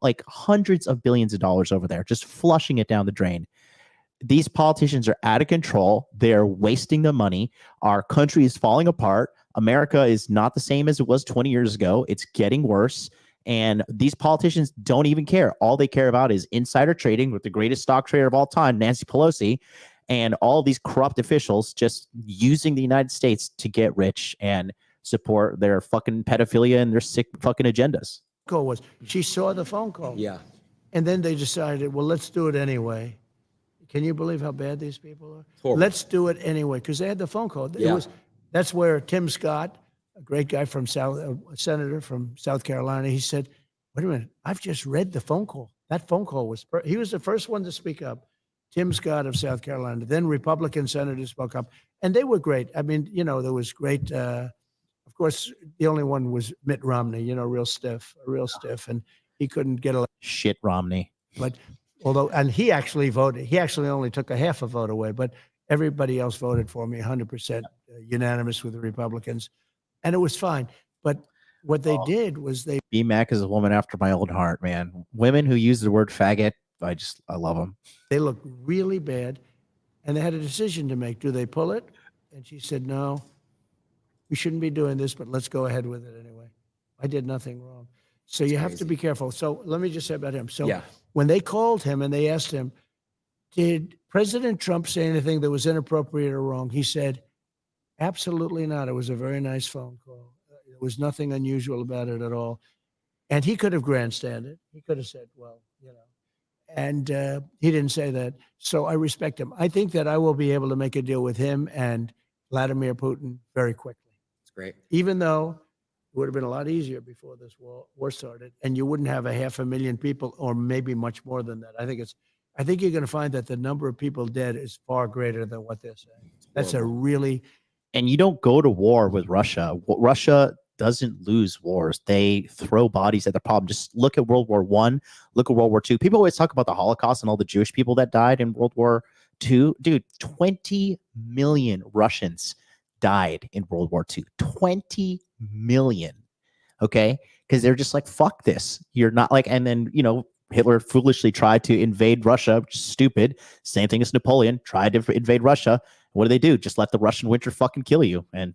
like hundreds of billions of dollars over there, just flushing it down the drain. These politicians are out of control. They're wasting the money. Our country is falling apart. America is not the same as it was 20 years ago. It's getting worse. And these politicians don't even care. All they care about is insider trading with the greatest stock trader of all time, Nancy Pelosi, and all these corrupt officials just using the United States to get rich and support their fucking pedophilia and their sick fucking agendas. Call was she saw the phone call. Yeah. And then they decided, well, let's do it anyway. Can you believe how bad these people are? Horrible. Let's do it anyway because they had the phone call. Yeah. That's where Tim Scott, a great guy from a senator from South Carolina, he said, wait a minute, I've just read the phone call. That phone call was, he was the first one to speak up. Tim Scott of South Carolina. Then Republican senators spoke up, and they were great. I mean, there was great. Of course, the only one was Mitt Romney. Real stiff, and he couldn't get elected. Shit, Romney. But and he actually voted. He actually only took a half a vote away, but everybody else voted for me, 100% unanimous with the Republicans, and it was fine. But what they did was they. B-Mac is a woman after my own heart, man. Women who use the word faggot, I love them. They looked really bad, and they had a decision to make. Do they pull it? And she said, no, we shouldn't be doing this, but let's go ahead with it anyway. I did nothing wrong. So you have to be careful. So let me just say about him. So when they called him and they asked him, did President Trump say anything that was inappropriate or wrong? He said, absolutely not. It was a very nice phone call. There was nothing unusual about it at all. And he could have grandstanded. He could have said, well, and he didn't say that. So I respect him. I think that I will be able to make a deal with him and Vladimir Putin very quickly. That's great. Even though it would have been a lot easier before this war started, and you wouldn't have 500,000 people, or maybe much more than that. I think you're going to find that the number of people dead is far greater than what they're saying. That's a really. And you don't go to war with Russia. Russia doesn't lose wars. They throw bodies at the problem. Just look at World War I, look at World War II. People always talk about the Holocaust and all the Jewish people that died in World War II. Dude, 20 million Russians died in World War II. 20 million. Okay? Because they're just like, fuck this. You're not like, and then, Hitler foolishly tried to invade Russia, which is stupid. Same thing as Napoleon tried to invade Russia. What do? Just let the Russian winter fucking kill you. And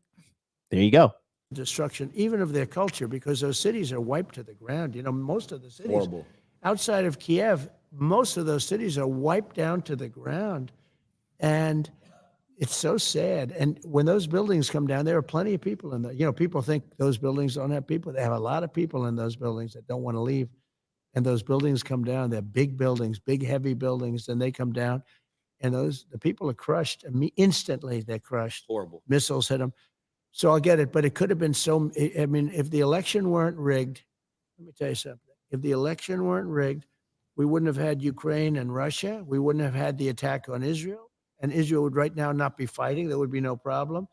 there you go. Destruction, even of their culture, because those cities are wiped to the ground. Most of the cities outside of Kiev, most of those cities are wiped down to the ground. And it's so sad. And when those buildings come down, there are plenty of people in there. People think those buildings don't have people. They have a lot of people in those buildings that don't want to leave. And those buildings come down. They're big buildings, big, heavy buildings. And they come down. And the people are crushed. Instantly, they're crushed. Horrible. Missiles hit them. So I get it, but it could have been if the election weren't rigged, let me tell you something. If the election weren't rigged, we wouldn't have had Ukraine and Russia. We wouldn't have had the attack on Israel. and Israel would right now not be fighting. There would be no problem.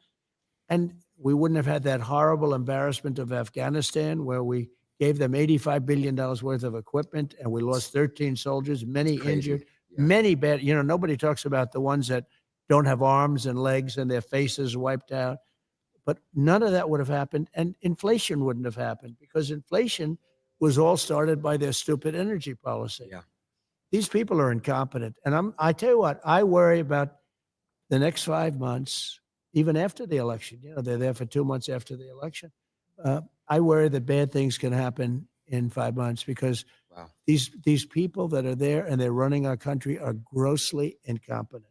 And we wouldn't have had that horrible embarrassment of Afghanistan, where we gave them $85 billion worth of equipment and we lost 13 soldiers, many injured, many bad. You know, nobody talks about the ones that don't have arms and legs and their faces wiped out. But none of that would have happened. And inflation wouldn't have happened, because inflation was all started by their stupid energy policy. Yeah. These people are incompetent. And I tell you what, I worry about the next 5 months, even after the election. You know, they're there for 2 months after the election. I worry that bad things can happen in 5 months, because these people that are there and they're running our country are grossly incompetent.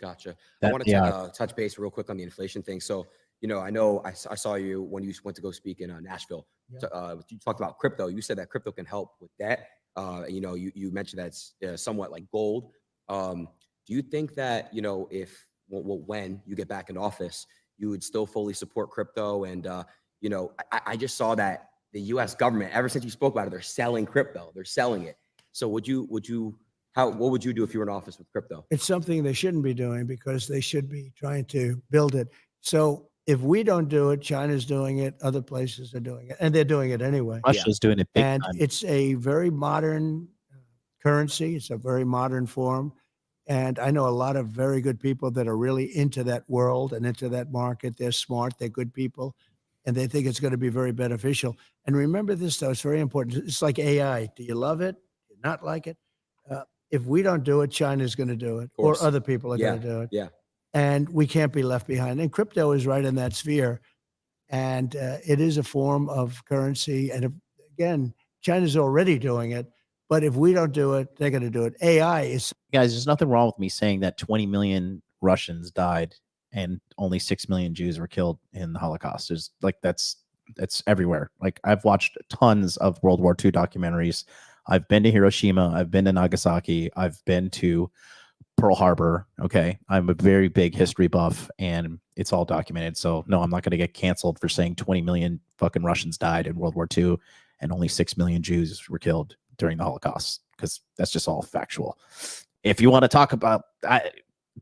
Gotcha. I wanted to touch base real quick on the inflation thing. So, you know I saw you when you went to go speak in Nashville. Yeah. You talked about crypto. You said that crypto can help with that. You know, you mentioned that it's somewhat like gold. Do you think that, you know, when you get back in office, you would still fully support crypto? And, you know, I just saw that the U.S. government, ever since you spoke about it, they're selling crypto. They're selling it. So what would you do if you were in office with crypto? It's something they shouldn't be doing, because they should be trying to build it. So if we don't do it, China's doing it, other places are doing it, and they're doing it anyway. Russia's doing it big and time. It's a very modern currency. It's a very modern form. And I know a lot of very good people that are really into that world and into that market. They're smart, they're good people, and they think it's going to be very beneficial. And remember this, though, it's very important. It's like AI. Do you love it? Do you not like it? If we don't do it, China's going to do it, or other people are going to do it. Yeah. And we can't be left behind. And crypto is right in that sphere. And it is a form of currency. And again, China's already doing it. But if we don't do it, they're going to do it. AI is... Guys, there's nothing wrong with me saying that 20 million Russians died and only 6 million Jews were killed in the Holocaust. There's like, that's everywhere. Like, I've watched tons of World War II documentaries. I've been to Hiroshima. I've been to Nagasaki. I've been to Pearl Harbor. Okay. I'm a very big history buff, and it's all documented. So no, I'm not going to get canceled for saying 20 million fucking Russians died in World War II and only 6 million Jews were killed during the Holocaust, because that's just all factual. If you want to talk about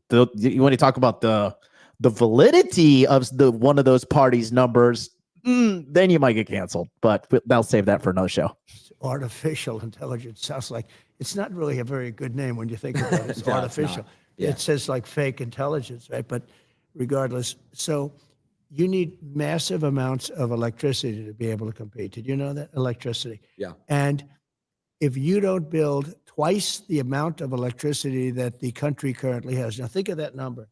the validity of one of those parties' numbers, then you might get canceled, but they'll save that for another show. Artificial intelligence sounds like, it's not really a very good name when you think about it. It's no, artificial. It's It says like fake intelligence, right? But regardless, so you need massive amounts of electricity to be able to compete. Did you know that? Electricity. Yeah. And if you don't build twice the amount of electricity that the country currently has, now think of that number.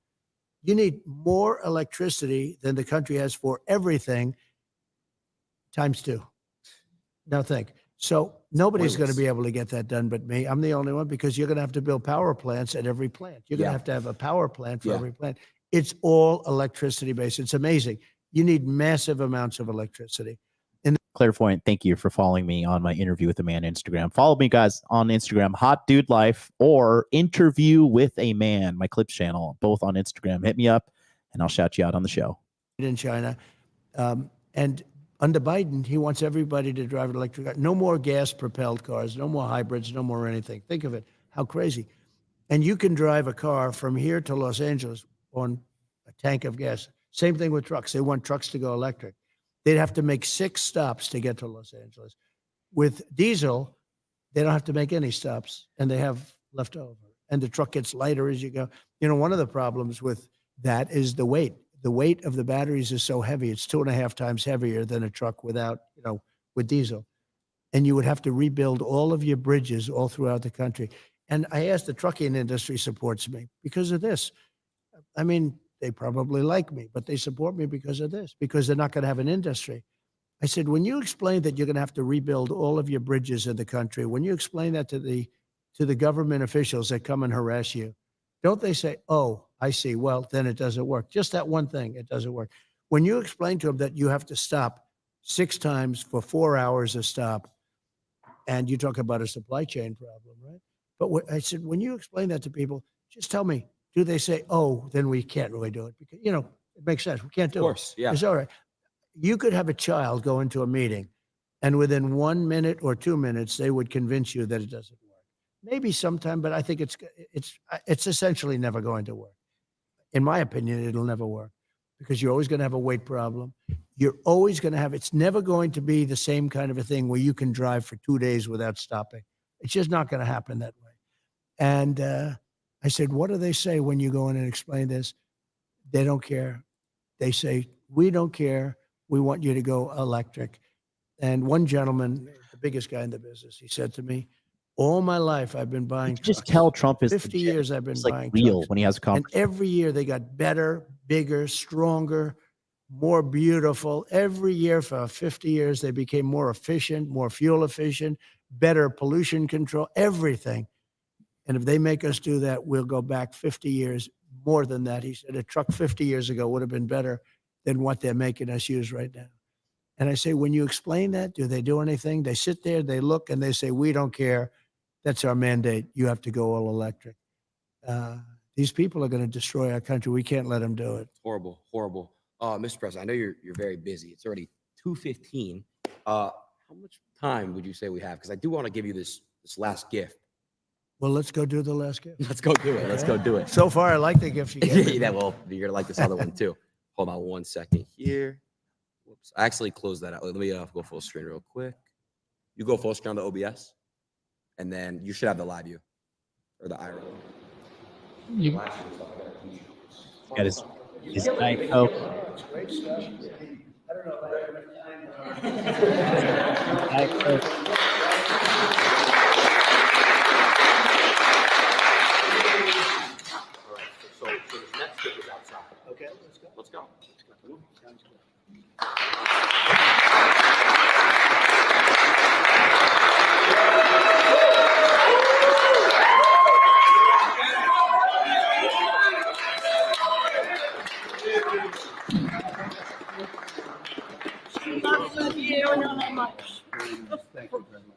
You need more electricity than the country has for everything, times 2. Now think. So nobody's going to be able to get that done but me. I'm the only one, because you're going to have to build power plants at every plant. You're going to have a power plant for every plant. It's all electricity based. It's amazing. You need massive amounts of electricity. And Clairvoyant, thank you for following me on my Interview with a Man Instagram. Follow me, guys, on Instagram, Hot Dude Life, or Interview with a Man, my clips channel, both on Instagram. Hit me up and I'll shout you out on the show. In China. And under Biden, he wants everybody to drive an electric car. No more gas-propelled cars, no more hybrids, no more anything. Think of it, how crazy. And you can drive a car from here to Los Angeles on a tank of gas. Same thing with trucks. They want trucks to go electric. They'd have to make 6 stops to get to Los Angeles. With diesel, they don't have to make any stops, and they have left over. And the truck gets lighter as you go. You know, one of the problems with that is the weight. The weight of the batteries is so heavy. It's 2.5 times heavier than a truck without, with diesel. And you would have to rebuild all of your bridges all throughout the country. And I asked, the trucking industry supports me because of this. I mean, they probably like me, but they support me because of this, because they're not going to have an industry. I said, when you explain that you're going to have to rebuild all of your bridges in the country, when you explain that to the government officials that come and harass you, don't they say, oh, I see, well, then it doesn't work. Just that one thing, it doesn't work. When you explain to them that you have to stop 6 times for 4 hours a stop, and you talk about a supply chain problem, right? But I said, when you explain that to people, just tell me, do they say, oh, then we can't really do it? Because, it makes sense. We can't do it. Of course, yeah. It's all right. You could have a child go into a meeting, and within 1 minute or 2 minutes, they would convince you that it doesn't work. Maybe sometime, but I think it's essentially never going to work. in my opinion, it'll never work because you're always going to have a weight problem. You're always going to have, it's never going to be the same kind of a thing where you can drive for 2 days without stopping. It's just not going to happen that way. And I said, what do they say when you go in and explain this? They don't care. They say, we don't care. We want you to go electric. And one gentleman, the biggest guy in the business, he said to me, all my life I've been buying trucks. Just tell Trump is 50 years I've been it's buying like real trucks. when he has a And conference. every year they got better, bigger, stronger, more beautiful. Every year for 50 years, they became more efficient, more fuel efficient, better pollution control, everything. And if they make us do that, we'll go back 50 years, more than that. He said a truck 50 years ago would have been better than what they're making us use right now. And I say, when you explain that, do they do anything? They sit there, they look, and they say, we don't care. That's our mandate. You have to go all electric. These people are going to destroy our country. We can't let them do it. Horrible, horrible. Mr. President, I know you're very busy. It's already 2:15. How much time would you say we have? Because I do want to give you this last gift. Well, let's go do the last gift. Let's go do it. Let's go do it. So far, I like the gift you gave me. Yeah, well, you're gonna like this other one too. Hold on 1 second here. Whoops, I actually closed that out. Let me go full screen real quick. You go full screen on the OBS, and then you should have the live view or the IRL. You got his Diet Coke. Great stuff. I don't know if I have enough time. Diet Coke. So this next step is outside. Okay, let's go. Let's go. Sounds good.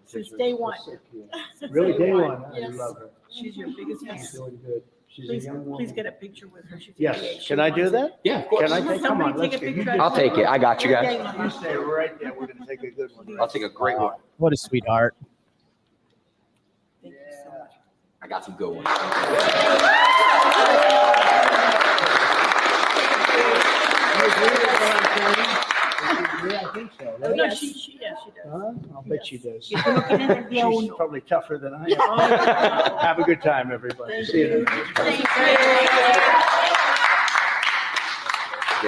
Since day one. Really, day one. I Yes. love her. She's your biggest fan. She's doing good. She's Please, a young woman. please get a picture with her. She's Yes. engaged. She Can I do wants it. that? Yeah, of course. Can I take? Come on, Somebody let's take a go. You picture. just- I'll take it. I got you guys. You stay right there. We're going to take a good one. I'll take a great one. What a sweetheart. Thank you so much. I got some good ones. Yeah, I think so. Oh, Right? no, she does. Huh? I'll bet she does. Yo tengo que tener el día She's uno. probably tougher than I am. Have a good time, everybody. Thank See you you. then. Thank you.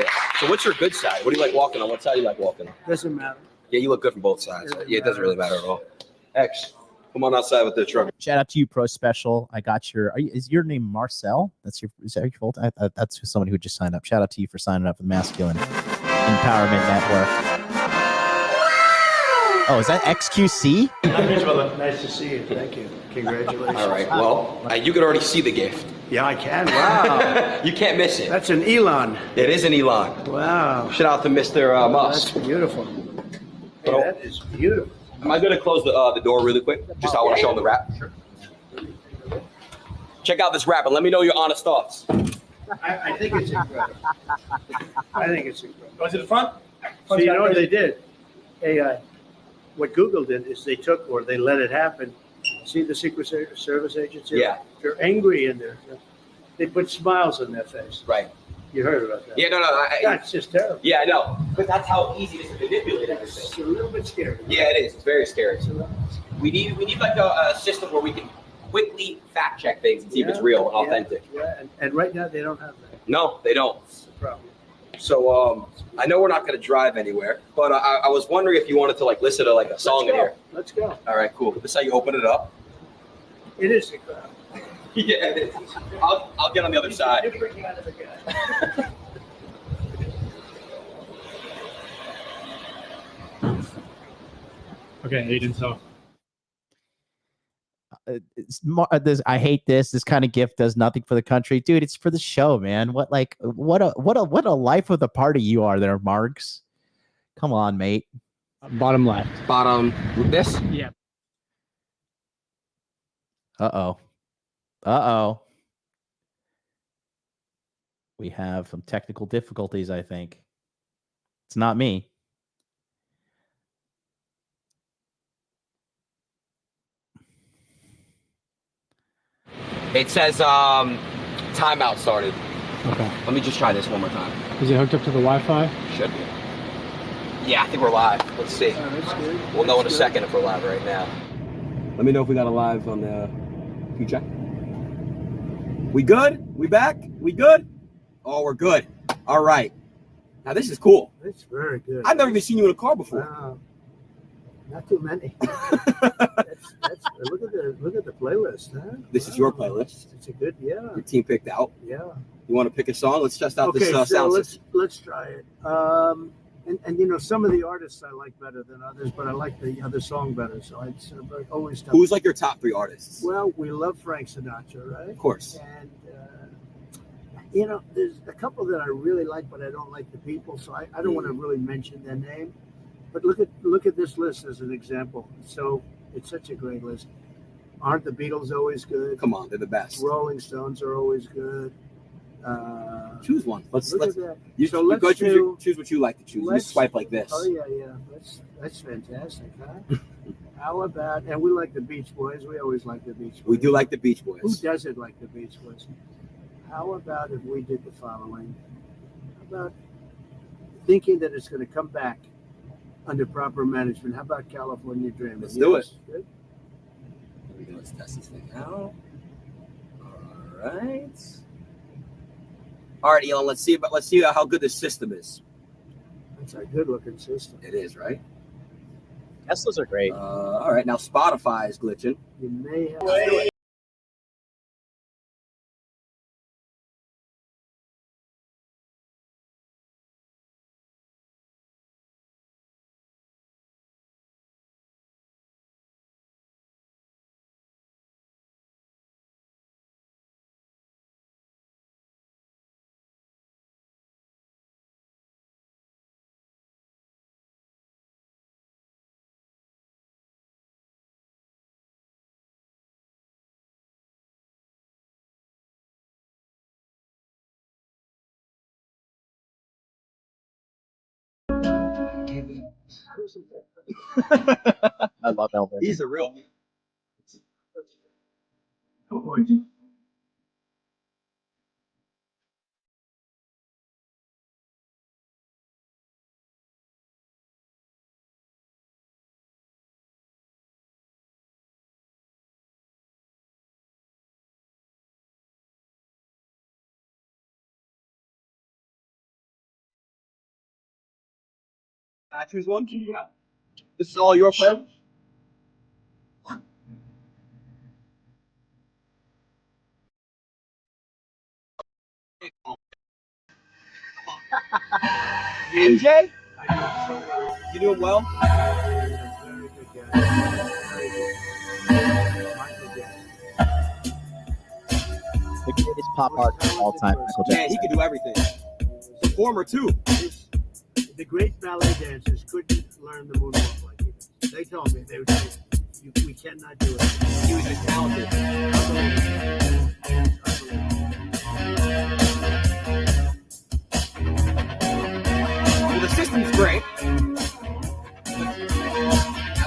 Yeah. So what's your good side? What do you like walking on? What side do you like walking on? Doesn't matter. Yeah, you look good from both sides. Yeah, it doesn't really matter at all. X, come on outside with the truck. Shout out to you, Pro Special. I got your. Is your name Marcel? Is that your fault? That's somebody who just signed up. Shout out to you for signing up with Masculine Empowerment Network. Oh, is that XQC? Nice to see you. Thank you. Congratulations. All right. Well, you can already see the gift. Yeah, I can. Wow. You can't miss it. That's an Elon. It is an Elon. Wow. Shout out to Mr. That's Musk. beautiful. Hey, that is beautiful. Am I going to close the door really quick? Just I want to show them the wrap. Sure. Check out this wrap and let me know your honest thoughts. I think it's incredible. I think it's incredible. Go to the front. So you know what they did? What Google did is they took, or they let it happen. See the Secret Service agents? Yeah. They're angry in there. They put smiles on their face. Right. You heard about that? Yeah, no. That's just terrible. Yeah, I know. But that's how easy it is to manipulate everything. It's a little bit scary. Yeah, it is. It's very scary. We need like a system where we can quickly fact check things and see if it's real and authentic. Yeah, and right now they don't have that. No, they don't. That's the problem. So I know we're not going to drive anywhere, but I was wondering if you wanted to like listen to like a song in here. Let's go. All right, cool. This is how you open it up. It is incredible. Yeah, it is. I'll get on the other side. Different kind of a guy. Okay, Adin, so I hate this. This kind of gift does nothing for the country, dude. It's for the show, man. What a life of the party you are there, Marks. Come on, mate. bottom left. Bottom this. Yeah. Uh-oh. We have some technical difficulties, I think. It's not me. It says timeout started. Okay. Let me just try this one more time. Is it hooked up to the Wi-Fi? Should be. Yeah, I think we're live. Let's see. That's good. We'll know in a second if we're live right now. Let me know if we got a live on the. Can you check? We good? We back? We good? Oh, we're good. All right. Now this is cool. That's very good. I've never even seen you in a car before. Wow. Not too many. Look at the playlist, huh? This is your playlist. It's a good, yeah. Your team picked out. Yeah. You want to pick a song? Let's test out this so sound system. let's try it. And you know, some of the artists I like better than others, but I like the other song better. So it's always tough. Who's like your top 3 artists? Well, we love Frank Sinatra, right? Of course. And you know, there's a couple that I really like, but I don't like the people, so I don't want to really mention their name. But look at this list as an example. So it's such a great list. Aren't the Beatles always good? Come on, they're the best. Rolling Stones are always good. Choose one. Let's Choose what you like to choose. You swipe like this. Oh yeah. That's fantastic, huh? How about, and we like the Beach Boys. We always like the Beach Boys. We do like the Beach Boys. Who doesn't like the Beach Boys? How about if we did the following? How about thinking that it's going to come back under proper management? How about California Dreaming? Let's do it. Good. Here we go. Let's test this thing out. All right. All right, Elon. Let's see how good this system is. That's a good-looking system. It is, right? Teslas are great. All right. Now Spotify is glitching. You may have. I love Elvis. He's a real. I choose one. This is all your plan. AJ, you doing well? The greatest pop artist of all time, Michael Jackson. Man, he can do everything. Performer too. The great ballet dancers couldn't learn the moonwalk like he did. They told me, they would say, we cannot do it. He was just talented. Well, the system's great. I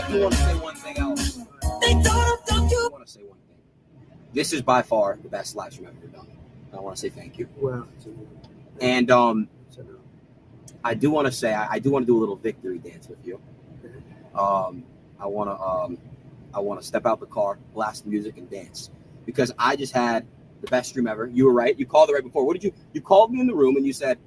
do want to say one thing else. I want to say one thing. This is by far the best live stream I've ever done. I want to say thank you. Well, and I do want to say I do want to do a little victory dance with you. I want to step out the car, blast the music, and dance because I just had the best stream ever. You were right. You called it right before. What did you? You called me in the room and you said,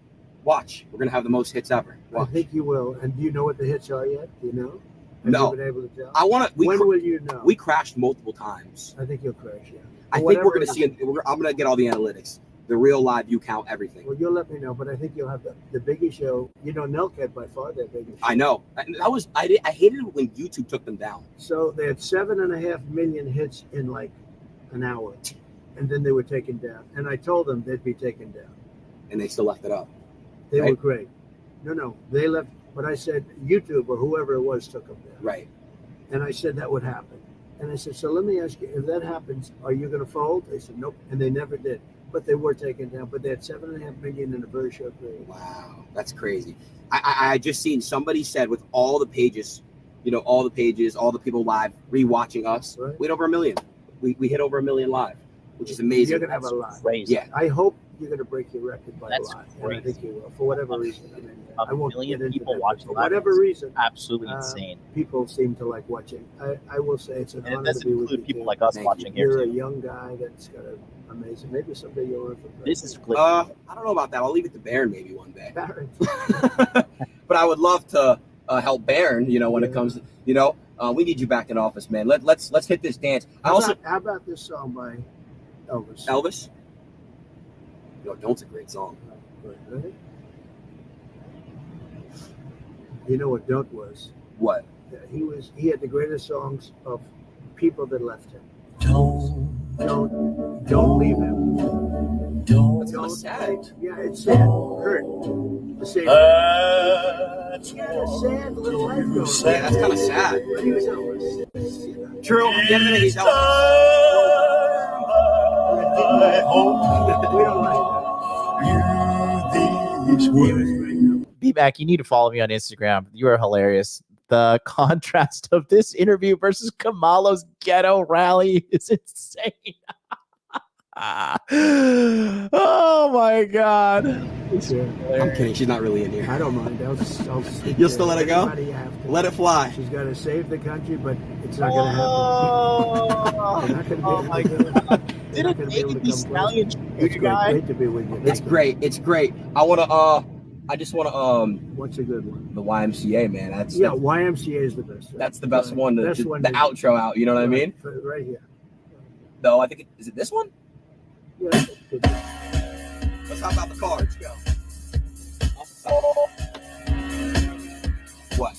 "Watch, we're gonna have the most hits ever." Watch. I think you will. And do you know what the hits are yet? Do you know? Have No. you been able to tell? I want to. When will you know? We crashed multiple times. I think you'll crash. Yeah. I think we're gonna see. I'm gonna get all the analytics, the real live view count, everything. Well, you'll let me know, but I think you'll have the biggest show. You know, NELK had by far their biggest show. I know. I hated it when YouTube took them down. So they had 7.5 million hits in like an hour, and then they were taken down. And I told them they'd be taken down. And they still left it up. They right? were great. No, they left. But I said YouTube or whoever it was took them down. Right. And I said that would happen. And I said, so let me ask you, if that happens, are you going to fold? They said, nope. And they never did. But they were taken down. But they had 7.5 million in a very short period. Wow, that's crazy. I just seen somebody said with all the pages, all the people live rewatching us, right. we hit over 1 million. We hit over 1 million live, which is amazing. You're going to have a lot. Crazy. Yeah. I hope you're going to break your record by That's a lot. And I think crazy. you will, for whatever reason. I mean, I A won't million get into people that, watching but for that whatever is reason, absolutely insane. people seem to like watching. I will say it's an And it honor to doesn't be with you. include people Ken. like us Thank watching here You're a too. young guy that's got an amazing. Maybe someday you'll run for president. This is I don't know about that. I'll leave it to Barron maybe one day. Barron. But I would love to help Barron. You know, when it comes to, you know, we need you back in office, man. Let's hit this dance. How about this song by Elvis? Elvis. No, Don't's a great song. Really? You know what Don't was? What? He had the greatest songs of people that left him. Don't leave him. That's kind of sad. Yeah, it's sad. Hurt. The same. Yeah, sad little life going. Yeah, that's kind of sad. But he was Elvis. True. At the end of it, he's Elvis. We don't like that. B-Mac, you need to follow me on Instagram. You are hilarious. The contrast of this interview versus Kamala's ghetto rally is insane. Oh my God. I'm kidding. She's not really in here. I don't mind. I'll You'll still let it go? Everybody have to. Let it fly. She's got to save the country, but it's not going to happen. Oh my God. Didn't Megan Thee Stallion shoot you guy? Great to be with you. It's great. It's great. I just want to What's a good one? the YMCA, man. Yeah, YMCA is the best. That's the best one. Best The one. outro out. You know what I mean? Right here. No, I think is it this one? Yeah. Let's hop out the car. Let's go. What?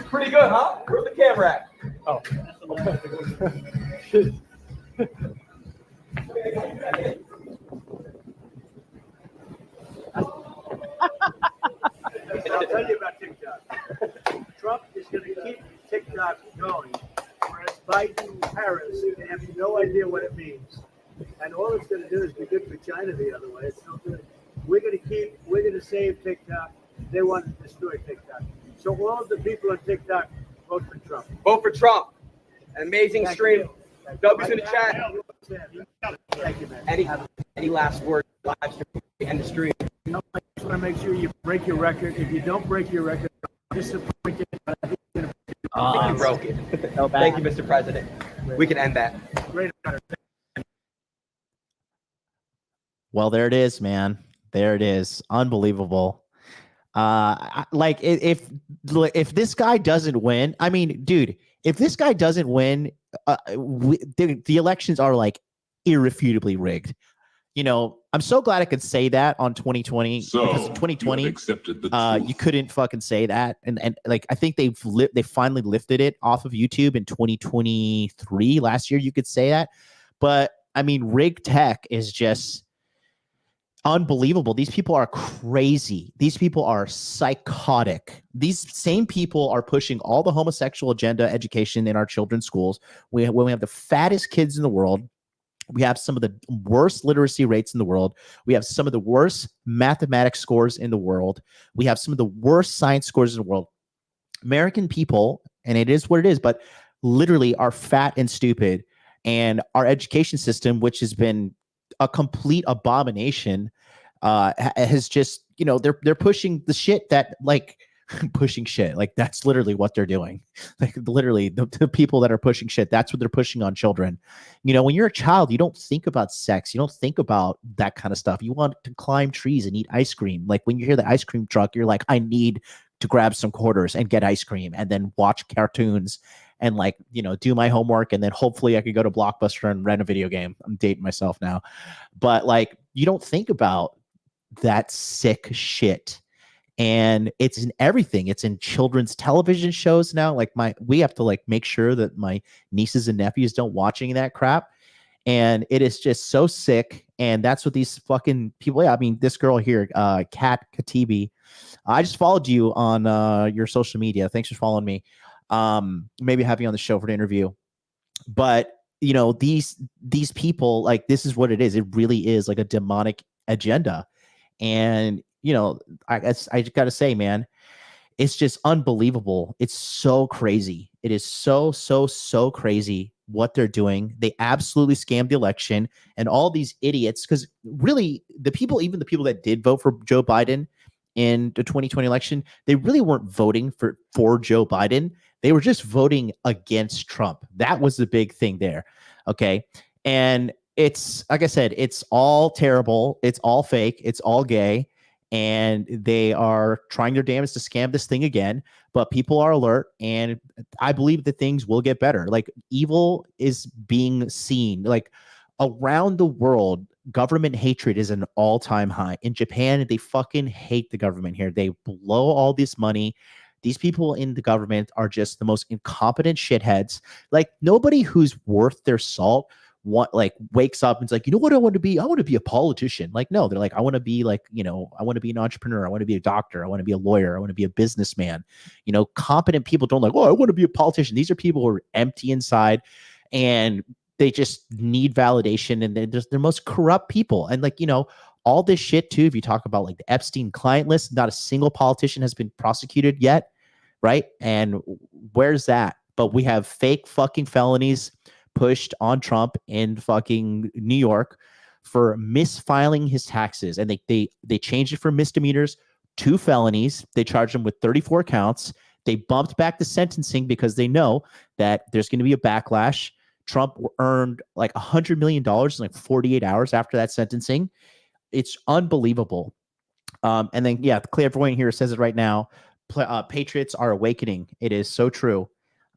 Pretty good, huh? Where's the camera at? Oh. I'll tell you about TikTok. Trump is going to keep TikTok going, whereas Biden and Harris have no idea what it means. And all it's going to do is be good for China the other way. It's no good. We're going to save TikTok. They want to destroy TikTok. So all of the people on TikTok, vote for Trump. Vote for Trump. An amazing Thank stream. you. W's in the chat. Thank you, man. Any last words? Live stream, end the stream. I just want to make sure you break your record. If you don't break your record, I'm disappointed. But I think you're going to I think you broke it. So bad. Thank you, Mr. President. We can end that. great honor. Well, there it is, man. There it is. Unbelievable. Like if this guy doesn't win, I mean, dude, if this guy doesn't win, the elections are like irrefutably rigged. You know, I'm so glad I could say that on 2020 because in 2020, you couldn't fucking say that, and like I think they finally lifted it off of YouTube in 2023. Last year, you could say that, but I mean, rig tech is just unbelievable. These people are crazy. These people are psychotic. These same people are pushing all the homosexual agenda education in our children's schools. When we have the fattest kids in the world. We have some of the worst literacy rates in the world. We have some of the worst mathematics scores in the world. We have some of the worst science scores in the world. American people, and it is what it is, but literally are fat and stupid. And our education system, which has been a complete abomination, has just, you know, they're pushing the shit that like pushing shit. Like that's literally what they're doing. Like literally the people that are pushing shit, that's what they're pushing on children. You know, when you're a child, you don't think about sex. You don't think about that kind of stuff. You want to climb trees and eat ice cream. Like when you hear the ice cream truck, you're like, I need to grab some quarters and get ice cream and then watch cartoons and like, you know, do my homework. And then hopefully I could go to Blockbuster and rent a video game. I'm dating myself now. But like, you don't think about that sick shit. And it's in everything. It's in children's television shows now. Like we have to like make sure that my nieces and nephews don't watch any of that crap. And it is just so sick. And that's what these fucking people. Yeah, I mean, this girl here, Kat Katibi. I just followed you on your social media. Thanks for following me. Maybe have you on the show for an interview. But you know, these people, like this is what it is. It really is like a demonic agenda. And I got to say, man, it's just unbelievable. It's so crazy. It is so crazy what they're doing. They absolutely scammed the election, and all these idiots, because really even the people that did vote for Joe Biden in the 2020 election, they really weren't voting for Joe Biden. They were just voting against Trump. That was the big thing there. Okay. And it's, like I said, it's all terrible. It's all fake. It's all gay. And they are trying their damnedest to scam this thing again, but people are alert, and I believe that things will get better. Like, evil is being seen, like, around the world. Government hatred is an all-time high. In Japan, they fucking hate the government here. They blow all this money. These people in the government are just the most incompetent shitheads. Like, nobody who's worth their salt wakes up and is like, you know what I want to be? I want to be a politician. Like, no, they're like, I want to be like, I want to be an entrepreneur. I want to be a doctor. I want to be a lawyer. I want to be a businessman. Competent people don't like, oh, I want to be a politician. These are people who are empty inside, and they just need validation, and they're just the most corrupt people. And all this shit too, if you talk about like the Epstein client list, not a single politician has been prosecuted yet. Right. And where's that? But we have fake fucking felonies pushed on Trump in fucking New York for misfiling his taxes. And they changed it from misdemeanors to felonies. They charged him with 34 counts. They bumped back the sentencing because they know that there's going to be a backlash. Trump earned like $100 million in like 48 hours after that sentencing. It's unbelievable. And then, yeah, the clairvoyant here says it right now. Patriots are awakening. It is so true.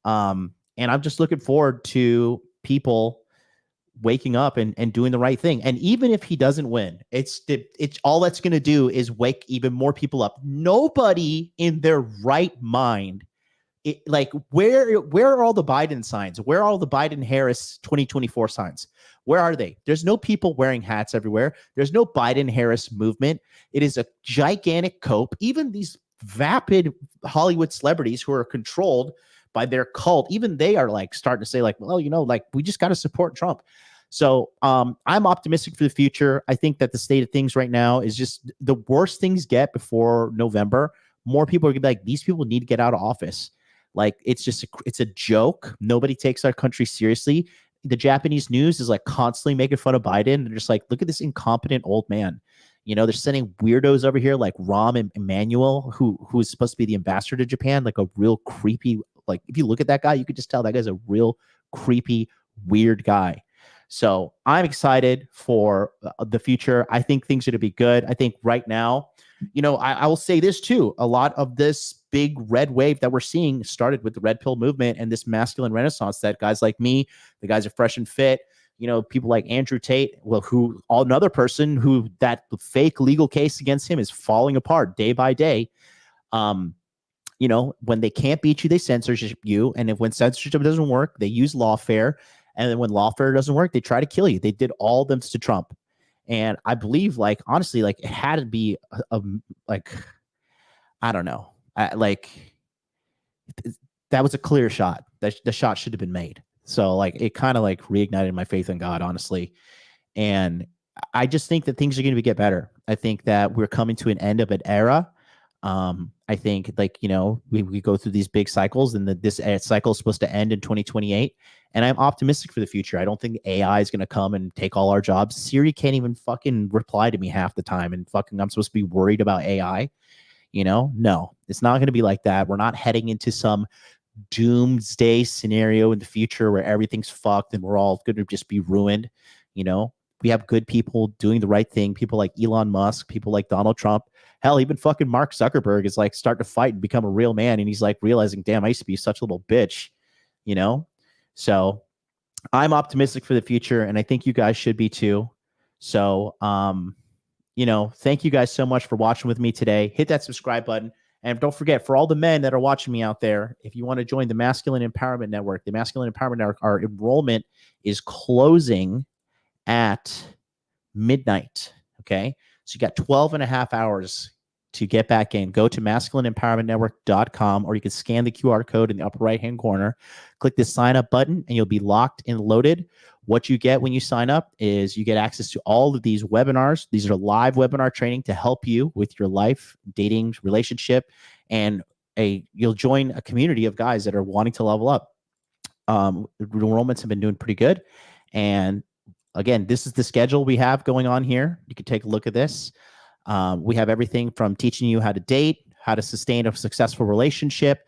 And I'm just looking forward to people waking up and doing the right thing. And even if he doesn't win, it's all that's going to do is wake even more people up. Nobody in their right mind, where are all the Biden signs? Where are all the Biden-Harris 2024 signs? Where are they? There's no people wearing hats everywhere. There's no Biden-Harris movement. It is a gigantic cope. Even these vapid Hollywood celebrities who are controlled by their cult, even they are like starting to say like, well, we just got to support Trump. So I'm optimistic for the future. I think that the state of things right now is just the worse things get before November. More people are gonna be like, these people need to get out of office. Like, it's a joke. Nobody takes our country seriously. The Japanese news is like constantly making fun of Biden. They're just like, look at this incompetent old man. They're sending weirdos over here like Rahm Emanuel, who is supposed to be the ambassador to Japan, like a real creepy. Like, if you look at that guy, you could just tell that guy's a real creepy, weird guy. So I'm excited for the future. I think things are going to be good. I think right now, I will say this too. A lot of this big red wave that we're seeing started with the red pill movement and this masculine renaissance that guys like me, the guys are fresh and fit, people like Andrew Tate, another person who that fake legal case against him is falling apart day by day. When they can't beat you, they censorship you. And when censorship doesn't work, they use lawfare. And then when lawfare doesn't work, they try to kill you. They did all of them to Trump. And I believe, honestly, it had to be I don't know. That was a clear shot. The shot should have been made. So it kind of reignited my faith in God, honestly. And I just think that things are going to get better. I think that we're coming to an end of an era. I think we go through these big cycles, and this cycle is supposed to end in 2028. And I'm optimistic for the future. I don't think AI is going to come and take all our jobs. Siri can't even fucking reply to me half the time. And I'm supposed to be worried about AI. No, it's not going to be like that. We're not heading into some doomsday scenario in the future where everything's fucked and we're all going to just be ruined. We have good people doing the right thing. People like Elon Musk, people like Donald Trump. Hell, even fucking Mark Zuckerberg is starting to fight and become a real man. And he's realizing, damn, I used to be such a little bitch, So I'm optimistic for the future, and I think you guys should be too. So, thank you guys so much for watching with me today. Hit that subscribe button. And don't forget, for all the men that are watching me out there, if you want to join the Masculine Empowerment Network, our enrollment is closing at midnight. Okay. So you got 12 and a half hours to get back in, go to masculineempowermentnetwork.com, or you can scan the QR code in the upper right-hand corner. Click the sign up button and you'll be locked and loaded. What you get when you sign up is you get access to all of these webinars. These are live webinar training to help you with your life, dating, relationship, and you'll join a community of guys that are wanting to level up. Enrollments have been doing pretty good. And again, this is the schedule we have going on here. You can take a look at this. We have everything from teaching you how to date, how to sustain a successful relationship.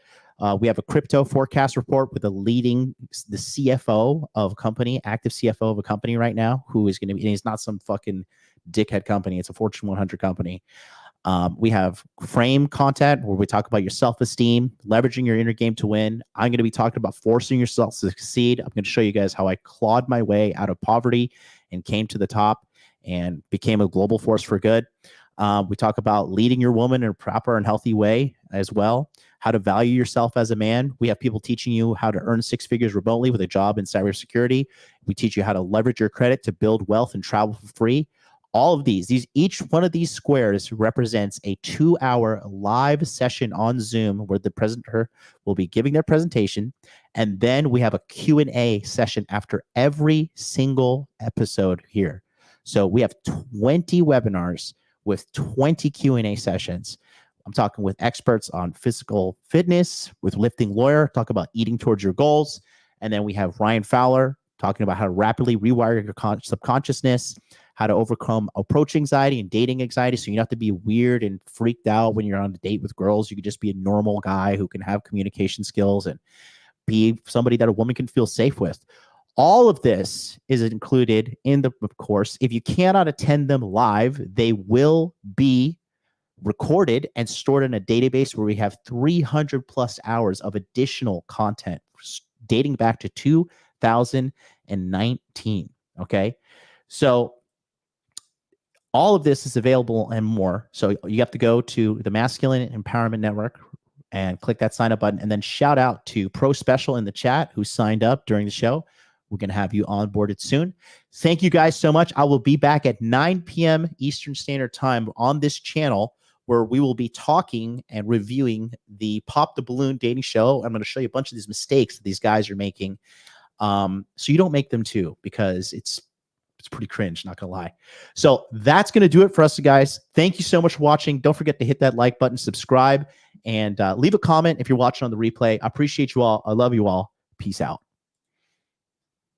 We have a crypto forecast report with the CFO of a company, active CFO of a company right now, who is going to be, and he's not some fucking dickhead company. It's a Fortune 100 company. We have frame content where we talk about your self-esteem, leveraging your inner game to win. I'm going to be talking about forcing yourself to succeed. I'm going to show you guys how I clawed my way out of poverty and came to the top and became a global force for good. We talk about leading your woman in a proper and healthy way as well, how to value yourself as a man. We have people teaching you how to earn 6 figures remotely with a job in cybersecurity. We teach you how to leverage your credit to build wealth and travel for free. All of these, each one of these squares represents a 2-hour live session on Zoom where the presenter will be giving their presentation. And then we have a Q&A session after every single episode here. So we have 20 webinars with 20 Q&A sessions. I'm talking with experts on physical fitness, with Lifting Lawyer, talk about eating towards your goals. And then we have Ryan Fowler talking about how to rapidly rewire your subconsciousness, how to overcome approach anxiety and dating anxiety. So you don't have to be weird and freaked out when you're on a date with girls. You could just be a normal guy who can have communication skills and be somebody that a woman can feel safe with. All of this is included in the course. If you cannot attend them live, they will be recorded and stored in a database where we have 300 plus hours of additional content dating back to 2019. Okay. So all of this is available and more. So you have to go to the Masculine Empowerment Network and click that sign up button, and then shout out to Pro Special in the chat who signed up during the show. We're going to have you onboarded soon. Thank you guys so much. I will be back at 9 p.m. Eastern Standard Time on this channel where we will be talking and reviewing the Pop the Balloon dating show. I'm going to show you a bunch of these mistakes that these guys are making. So you don't make them too, because it's pretty cringe, not going to lie. So that's going to do it for us, guys. Thank you so much for watching. Don't forget to hit that like button, subscribe, and leave a comment if you're watching on the replay. I appreciate you all. I love you all. Peace out.